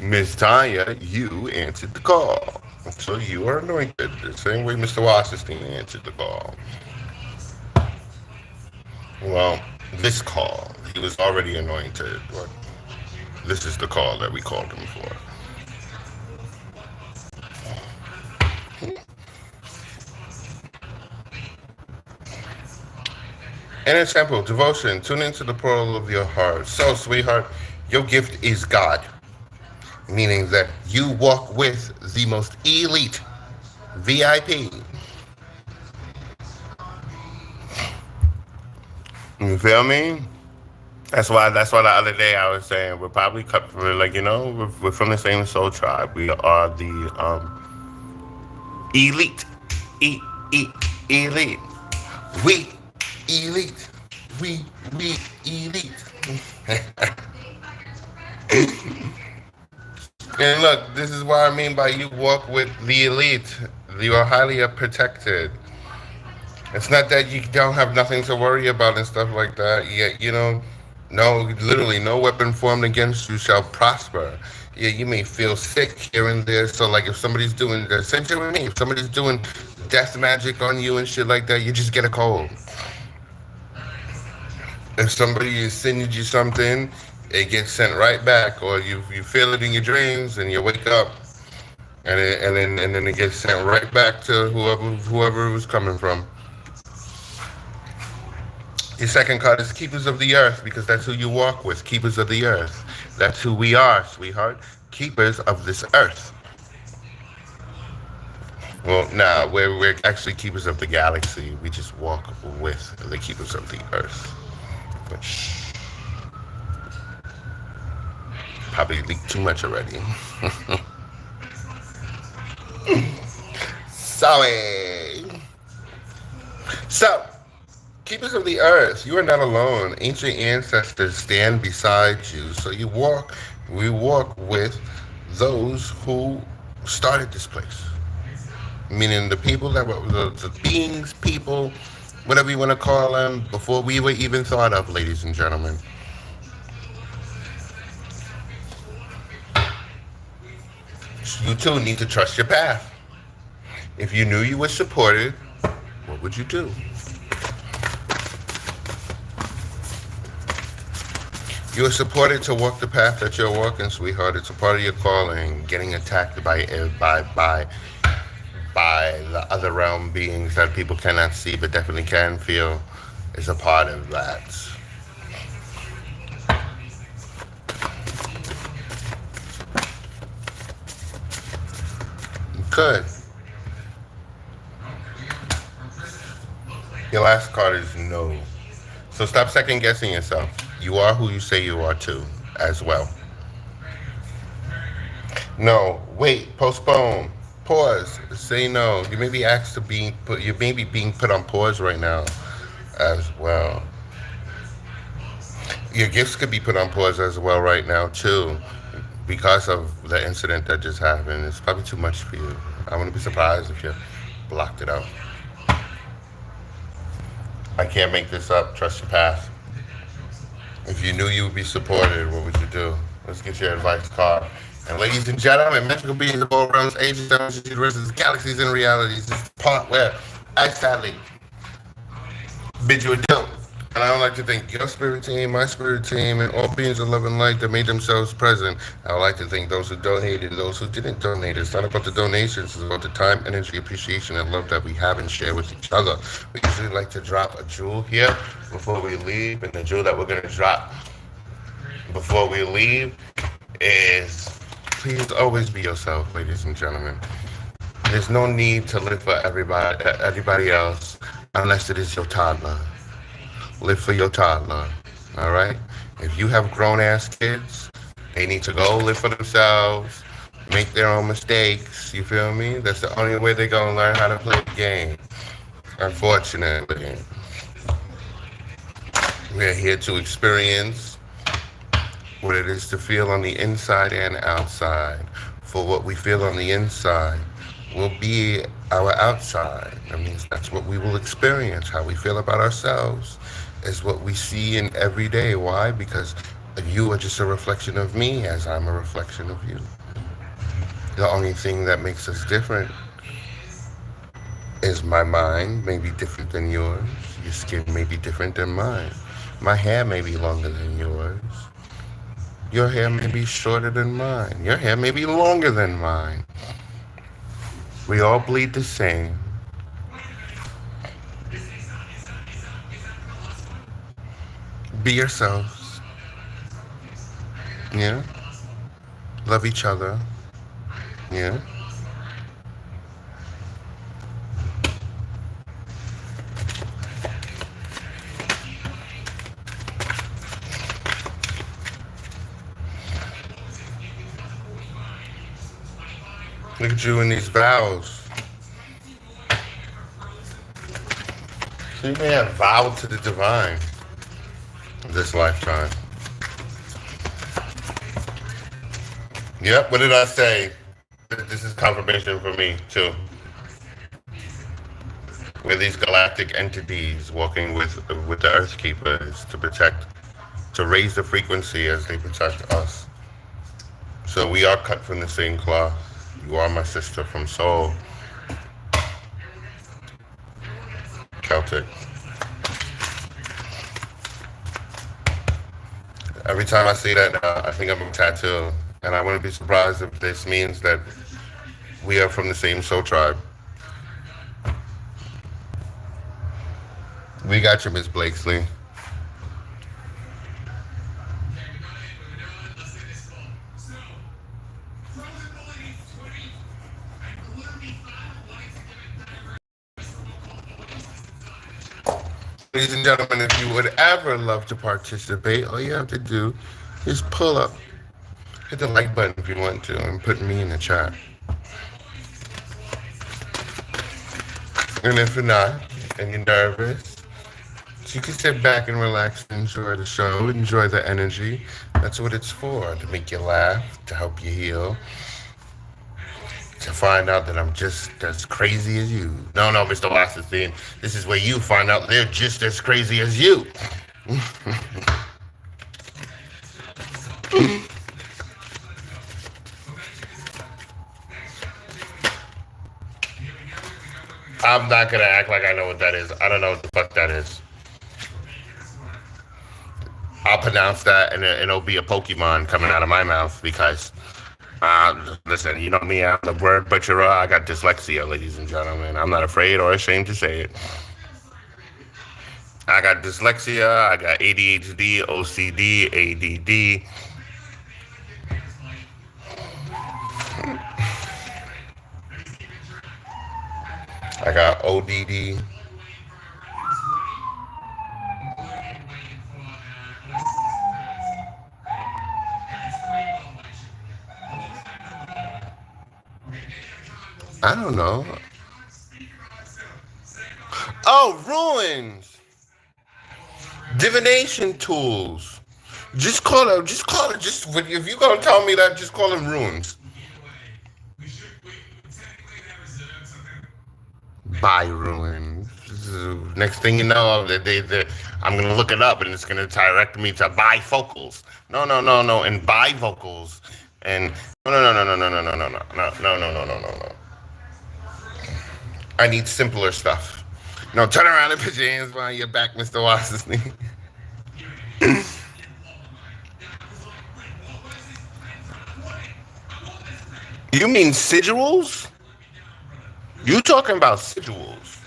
Miss Tanya, you answered the call. So you are anointed. The same way Mr. Washington answered the call. Well, this call, he was already anointed. But this is the call that we called him for. And it's simple. Devotion. Tune into the portal of your heart. So, sweetheart, your gift is God. Meaning that you walk with the most elite VIP. You feel me? That's why the other day I was saying we're probably we're like, we're from the same soul tribe. We are the elite. E elite. We elite. We elite. And look, this is what I mean by you walk with the elite. You are highly protected. It's not that you don't have nothing to worry about and stuff like that. Yet, no, literally, no weapon formed against you shall prosper. Yeah, you may feel sick here and there. So, like, if somebody's doing the same thing with me, if somebody's doing death magic on you and shit like that, you just get a cold. If somebody is sending you something, it gets sent right back, or you feel it in your dreams and you wake up, and then it gets sent right back to whoever it was coming from. Your second card is Keepers of the Earth, because that's who you walk with. Keepers of the Earth. That's who we are, sweetheart. Keepers of this earth. Well, nah, we're actually keepers of the galaxy. We just walk with the keepers of the earth. But shh. Probably leaked too much already. Sorry. So, keepers of the earth, you are not alone. Ancient ancestors stand beside you. So we walk with those who started this place. Meaning the people that were the beings, people, whatever you want to call them, before we were even thought of, ladies and gentlemen. You too need to trust your path. If you knew you were supported, what would you do? You are supported to walk the path that you're walking, sweetheart. It's a part of your calling. Getting attacked by the other realm beings that people cannot see but definitely can feel is a part of that. Good. Your last card is no. So stop second guessing yourself. You are who you say you are too, as well. No, wait, postpone, pause, say no. You may be asked to be put. You may be being put on pause right now, as well. Your gifts could be put on pause as well right now too, because of the incident that just happened. It's probably too much for you. I wouldn't be surprised if you blocked it out. I can't make this up. Trust your path. If you knew you would be supported, what would you do? Let's get your advice card. And ladies and gentlemen, magical beings of all realms, ages, dimensions, universes, galaxies, and realities. This is the part where I sadly bid you adieu. And I would like to thank your spirit team, my spirit team, and all beings of love and light that made themselves present. I would like to thank those who donated, those who didn't donate. It's not about the donations, it's about the time, energy, appreciation, and love that we have and share with each other. We usually like to drop a jewel here before we leave, and the jewel that we're going to drop before we leave is please always be yourself, ladies and gentlemen. There's no need to live for everybody else unless it is your toddler. Live for your toddler, all right? If you have grown-ass kids, they need to go live for themselves. make their own mistakes. You feel me? That's the only way they're gonna learn how to play the game. Unfortunately, we're here to experience what it is to feel on the inside and outside. For what we feel on the inside will be our outside. That means that's what we will experience. How we feel about ourselves is what we see in every day. Why? Because you are just a reflection of me as I'm a reflection of you. The only thing that makes us different is my mind may be different than yours. Your skin may be different than mine. My hair may be longer than yours. Your hair may be shorter than mine. Your hair may be longer than mine. We all bleed the same. Be yourselves. Yeah. Love each other. Yeah. Look at you in these vows. So you may have vowed to the divine this lifetime. Yep, what did I say? This is confirmation for me, too. We're these galactic entities walking with the Earth Keepers to protect, to raise the frequency as they protect us. So we are cut from the same cloth. You are my sister from soul. Celtic. Every time I see that, I think I'm a tattoo. And I wouldn't be surprised if this means that we are from the same soul tribe. We got you, Miss Blakesley. Ladies and gentlemen, if you would ever love to participate, all you have to do is pull up, hit the like button if you want to, and put me in the chat. And if you're not, and you're nervous, you can sit back and relax and enjoy the show, enjoy the energy. That's what it's for, to make you laugh, to help you heal, to find out that I'm just as crazy as you. No, Mr. Wasserstein, this is where you find out they're just as crazy as you. I'm not gonna act like I know what that is. I don't know what the fuck that is. I'll pronounce that and it'll be a Pokemon coming out of my mouth because, listen, you know me, I'm the word butcherer. I got dyslexia, ladies and gentlemen. I'm not afraid or ashamed to say it. I got dyslexia, I got ADHD, OCD, ADD. I got ODD. I don't know. Oh, ruins. Divination tools. Just call it, if you're gonna tell me that, just call them runes. Buy ruins. Next thing you know, I'm gonna look it up and it's gonna direct me to bifocals. No, and bivocals. And no. I need simpler stuff. No, turn around and put your hands behind your back, Mr. Wasserstein. You mean sigils? You talking about sigils?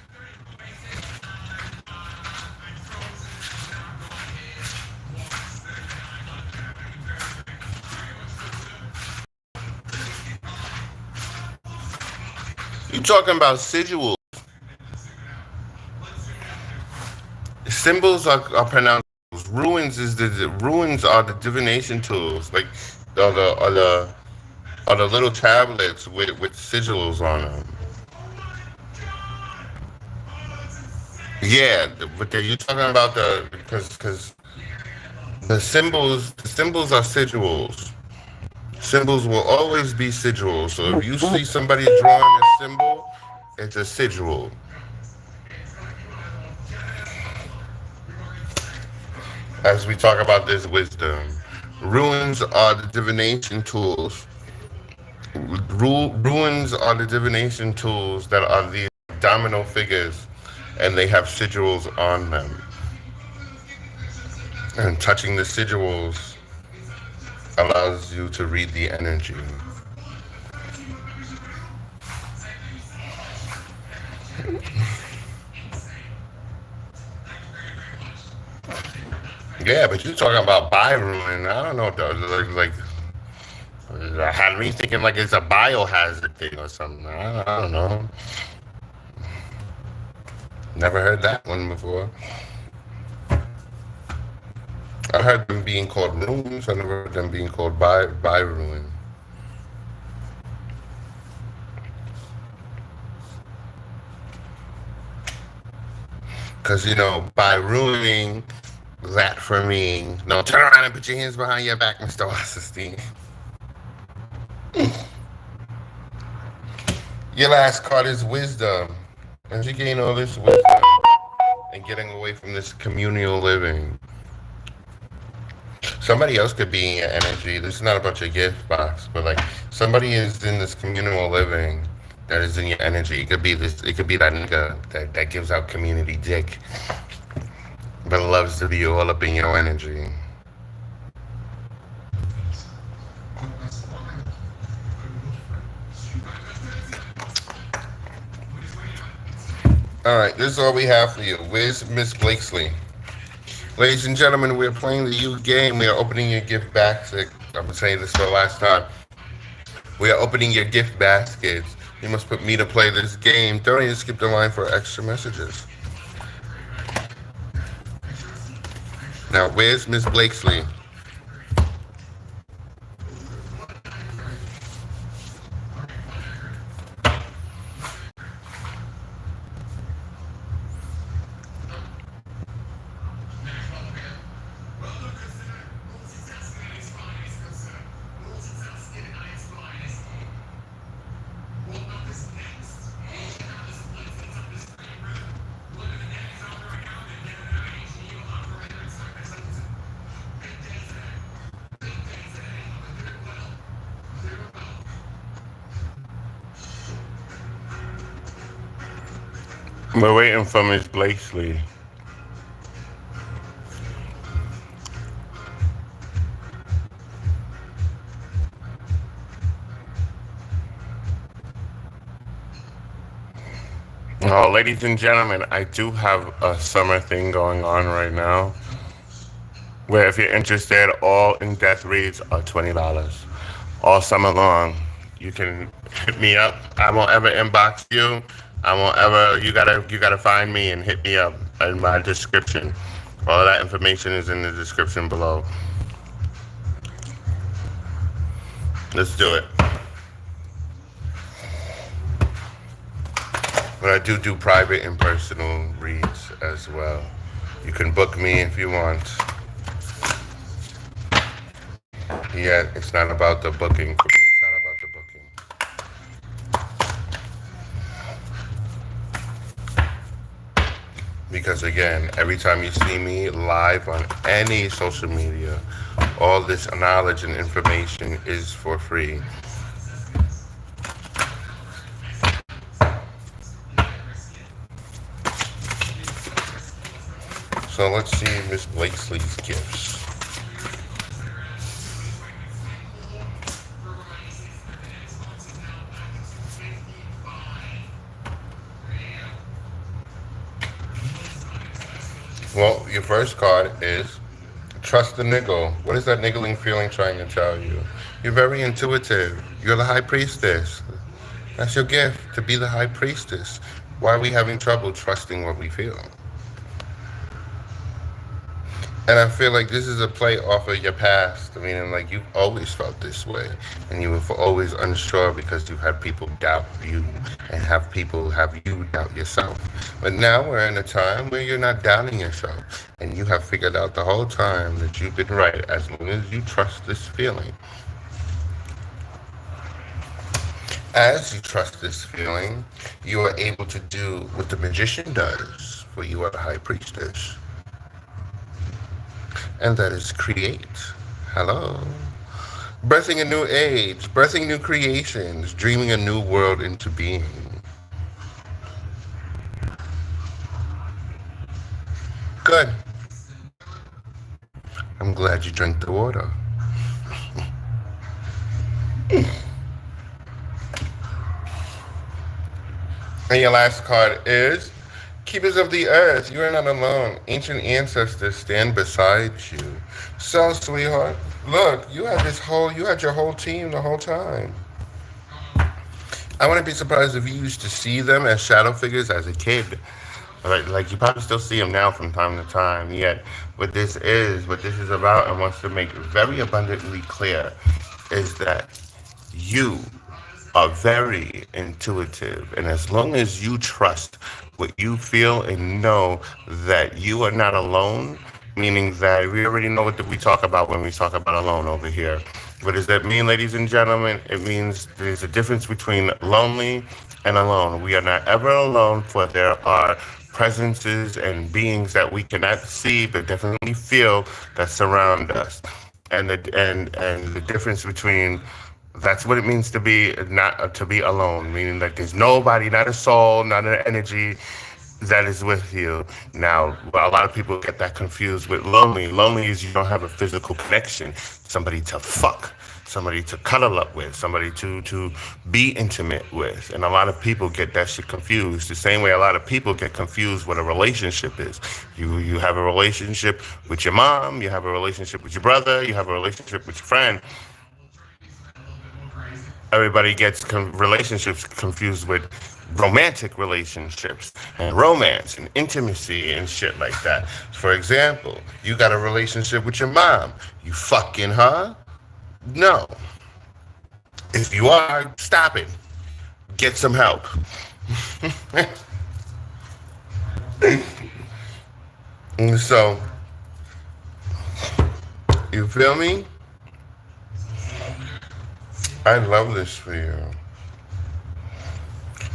You talking about sigils? Symbols are pronounced. Ruins are the divination tools, like the Or the little tablets with sigils on them. Yeah, but you talking about the because the symbols are sigils. Symbols will always be sigils. So if you see somebody drawing a symbol, it's a sigil. As we talk about this wisdom, ruins are the divination tools. Ruins are the divination tools that are these domino figures, and they have sigils on them. And touching the sigils allows you to read the energy. Yeah, but you're talking about Byron, and I don't know, had me thinking like it's a biohazard thing or something. I don't know. Never heard that one before. I heard them being called runes. I never heard them being called by ruin. Because, by ruining that for me, no, turn around and put your hands behind your back, Mr. Wasserstein. Your last card is wisdom. As you gain all this wisdom and getting away from this communal living, somebody else could be in your energy. This is not about your gift box, but like somebody is in this communal living that is in your energy. It could be this. It could be that nigga that gives out community dick, but loves to be all up in your energy. All right, this is all we have for you. Where's Miss Blakesley? Ladies and gentlemen, we're playing the U-Game. We are opening your gift basket. I'm saying this for the last time. We are opening your gift baskets. You must put me to play this game. Don't even skip the line for extra messages. Now, where's Miss Blakesley? We're waiting for Miss Blakesley. Oh, ladies and gentlemen, I do have a summer thing going on right now. Where if you're interested, all in-depth reads are $20 all summer long. You can hit me up. I won't ever inbox you. I won't ever. You gotta find me and hit me up in my description. All of that information is in the description below. Let's do it. But I do private and personal reads as well. You can book me if you want. Yeah, it's not about the booking. For me, it's not about the booking. Because again, every time you see me live on any social media, all this knowledge and information is for free. So let's see Miss Blakesley's gifts. Well, your first card is trust the niggle. What is that niggling feeling trying to tell you? You're very intuitive. You're the high priestess. That's your gift, to be the high priestess. Why are we having trouble trusting what we feel? And I feel like this is a play off of your past. I mean, like you've always felt this way, and you were always unsure because you had people doubt you, and have people have you doubt yourself. But now we're in a time where you're not doubting yourself, and you have figured out the whole time that you've been right as long as you trust this feeling. As you trust this feeling, you are able to do what the magician does, for you are the high priestess, and that is create. Hello. Birthing a new age, birthing new creations, dreaming a new world into being. Good. I'm glad you drank the water. And your last card is Keepers of the Earth. You are not alone. Ancient ancestors stand beside you. So, sweetheart, look, you had your whole team the whole time. I wouldn't be surprised if you used to see them as shadow figures as a kid. Like you probably still see them now from time to time. Yet, what this is about, and wants to make very abundantly clear, is that you are very intuitive. And as long as you trust what you feel and know that you are not alone, meaning that we already know what we talk about when we talk about alone over here. What does that mean, ladies and gentlemen? It means there's a difference between lonely and alone. We are not ever alone, for there are presences and beings that we cannot see but definitely feel that surround us. And the difference between that's what it means to be not to be alone, meaning that there's nobody, not a soul, not an energy that is with you. Now, a lot of people get that confused with lonely. Lonely is you don't have a physical connection, somebody to fuck, somebody to cuddle up with, somebody to be intimate with. And a lot of people get that shit confused. The same way a lot of people get confused what a relationship is. You have a relationship with your mom, you have a relationship with your brother, you have a relationship with your friend. Everybody gets relationships confused with romantic relationships and romance and intimacy and shit like that. For example, you got a relationship with your mom. You fucking her? No. If you are, stop it. Get some help. And so, you feel me? I love this for you.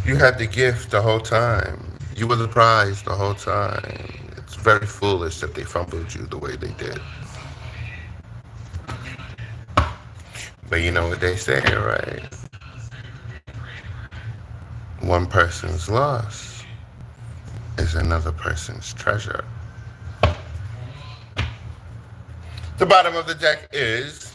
You had the gift the whole time. You were the prize the whole time. It's very foolish that they fumbled you the way they did. But you know what they say, right? One person's loss is another person's treasure. The bottom of the deck is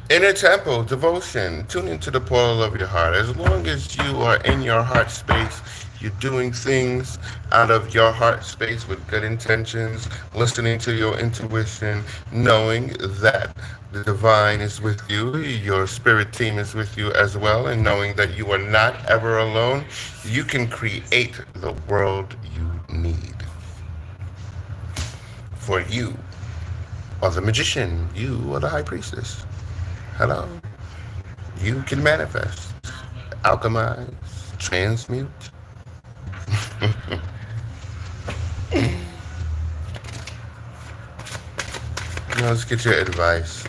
Inner Temple, Devotion. Tune into the portal of your heart. As long as you are in your heart space, you're doing things out of your heart space with good intentions, listening to your intuition, knowing that the divine is with you, your spirit team is with you as well, and knowing that you are not ever alone, you can create the world you need. For you are the magician, you are the high priestess. Hello. You can manifest, alchemize, transmute. Now let's get your advice.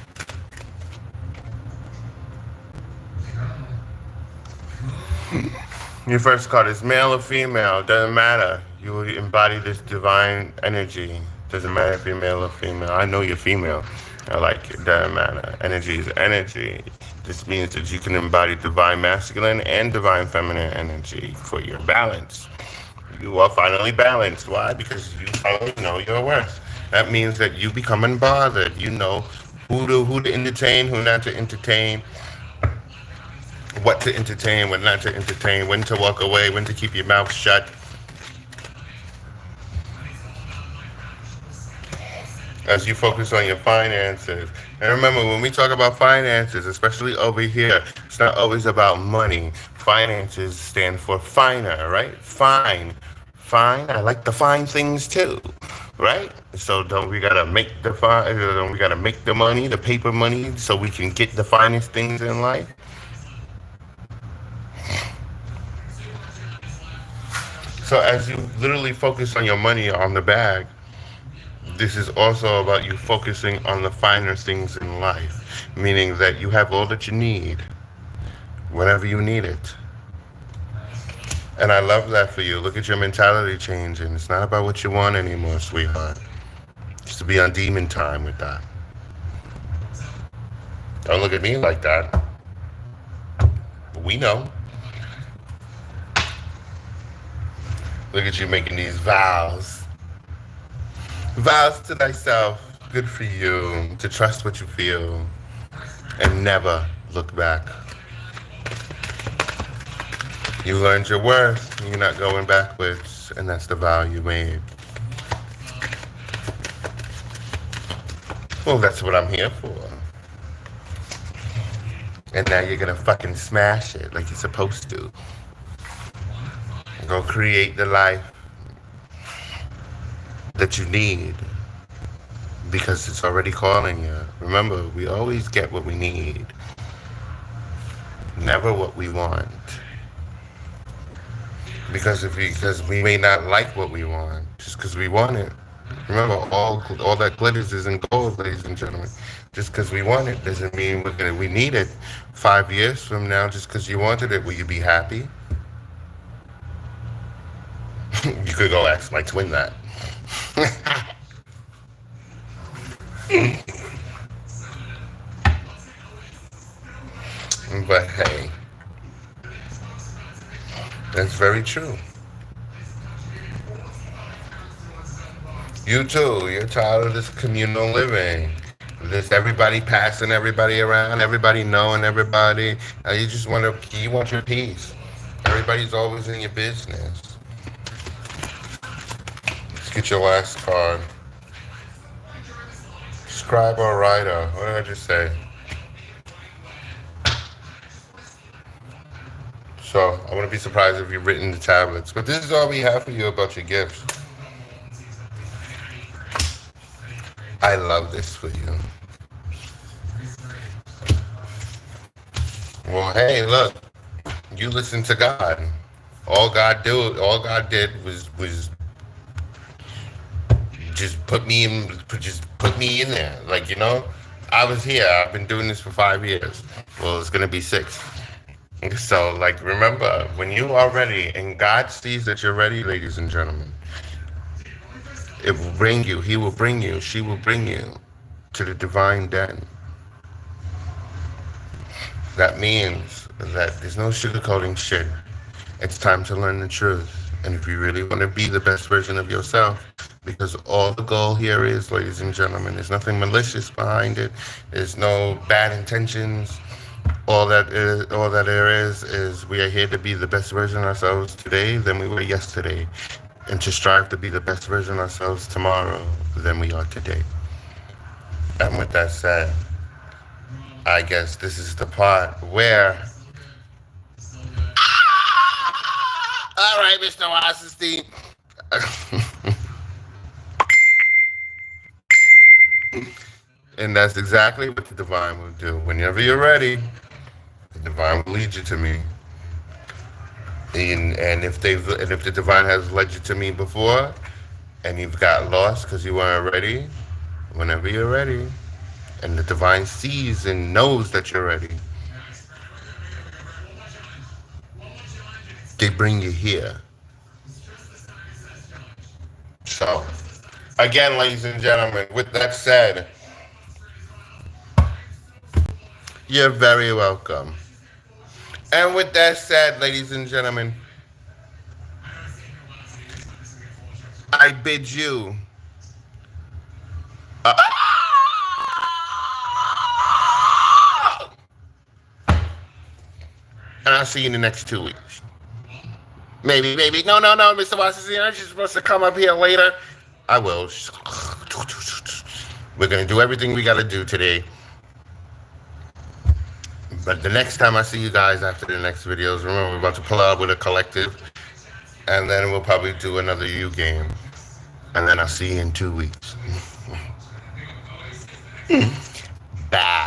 Your first card is male or female, doesn't matter. You embody this divine energy. Doesn't matter if you're male or female. I know you're female. I like it. Doesn't matter. Energy is energy. This means that you can embody divine masculine and divine feminine energy for your balance. You are finally balanced. Why? Because you finally know your worth. That means that you become unbothered. You know who to entertain, who not to entertain, what to entertain, what not to entertain, when to walk away, when to keep your mouth shut. As you focus on your finances. And remember, when we talk about finances, especially over here, it's not always about money. Finances stand for finer, right? Fine. Fine. I like the fine things too. right? So don't we gotta make the don't we gotta make the money, the paper money, so we can get the finest things in life? So as you literally focus on your money on the bag, this is also about you focusing on the finer things in life, meaning that you have all that you need whenever you need it. And I love that for you. Look at your mentality changing. It's not about what you want anymore, sweetheart. Just to be on demon time with that. Don't look at me like that. But we know. Look at you making these vows. Vows to thyself. Good for you. To trust what you feel. And never look back. You learned your worth. You're not going backwards. And that's the vow you made. Well, that's what I'm here for. And now you're gonna fucking smash it like you're supposed to. Go create the life that you need because it's already calling you. Remember, we always get what we need, never what we want. Because we may not like what we want just because we want it. Remember, all that glitters isn't gold, ladies and gentlemen. Just because we want it doesn't mean we need it. 5 years from now, just because you wanted it, will you be happy? You could go ask my twin that. But hey, that's very true. You too. You're tired of this communal living. This everybody passing everybody around, everybody knowing everybody. You want your peace. Everybody's always in your business. Let's get your last card. Scribe or writer. What did I just say? So I wouldn't be surprised if you've written the tablets. But this is all we have for you about your gifts. I love this for you. Well, hey, look. You listen to God. All God did was just put me in there. Like, I was here. I've been doing this for 5 years. Well, it's gonna be 6. So, like, remember, when you are ready and God sees that you're ready, ladies and gentlemen, it will bring you, he will bring you, she will bring you to the divine den. That means that there's no sugarcoating shit. It's time to learn the truth. And if you really want to be the best version of yourself, because all the goal here is, ladies and gentlemen, there's nothing malicious behind it. There's no bad intentions. All that there is we are here to be the best version of ourselves today than we were yesterday, and to strive to be the best version of ourselves tomorrow than we are today. And with that said, I guess this is the part where... All right, Mr. Wassenstein. And that's exactly what the divine will do. Whenever you're ready, the divine will lead you to me. And if the divine has led you to me before, and you've got lost because you weren't ready, whenever you're ready, and the divine sees and knows that you're ready, they bring you here. So, again, ladies and gentlemen, with that said, you're very welcome. And with that said, ladies and gentlemen, I bid you and I'll see you in the next 2 weeks. Maybe. No, Mr. Washington, aren't you supposed to come up here later? I will. We're going to do everything we got to do today. But the next time I see you guys after the next videos, remember, we're about to pull out with a collective, and then we'll probably do another TheUGame. And then I'll see you in 2 weeks. Bye.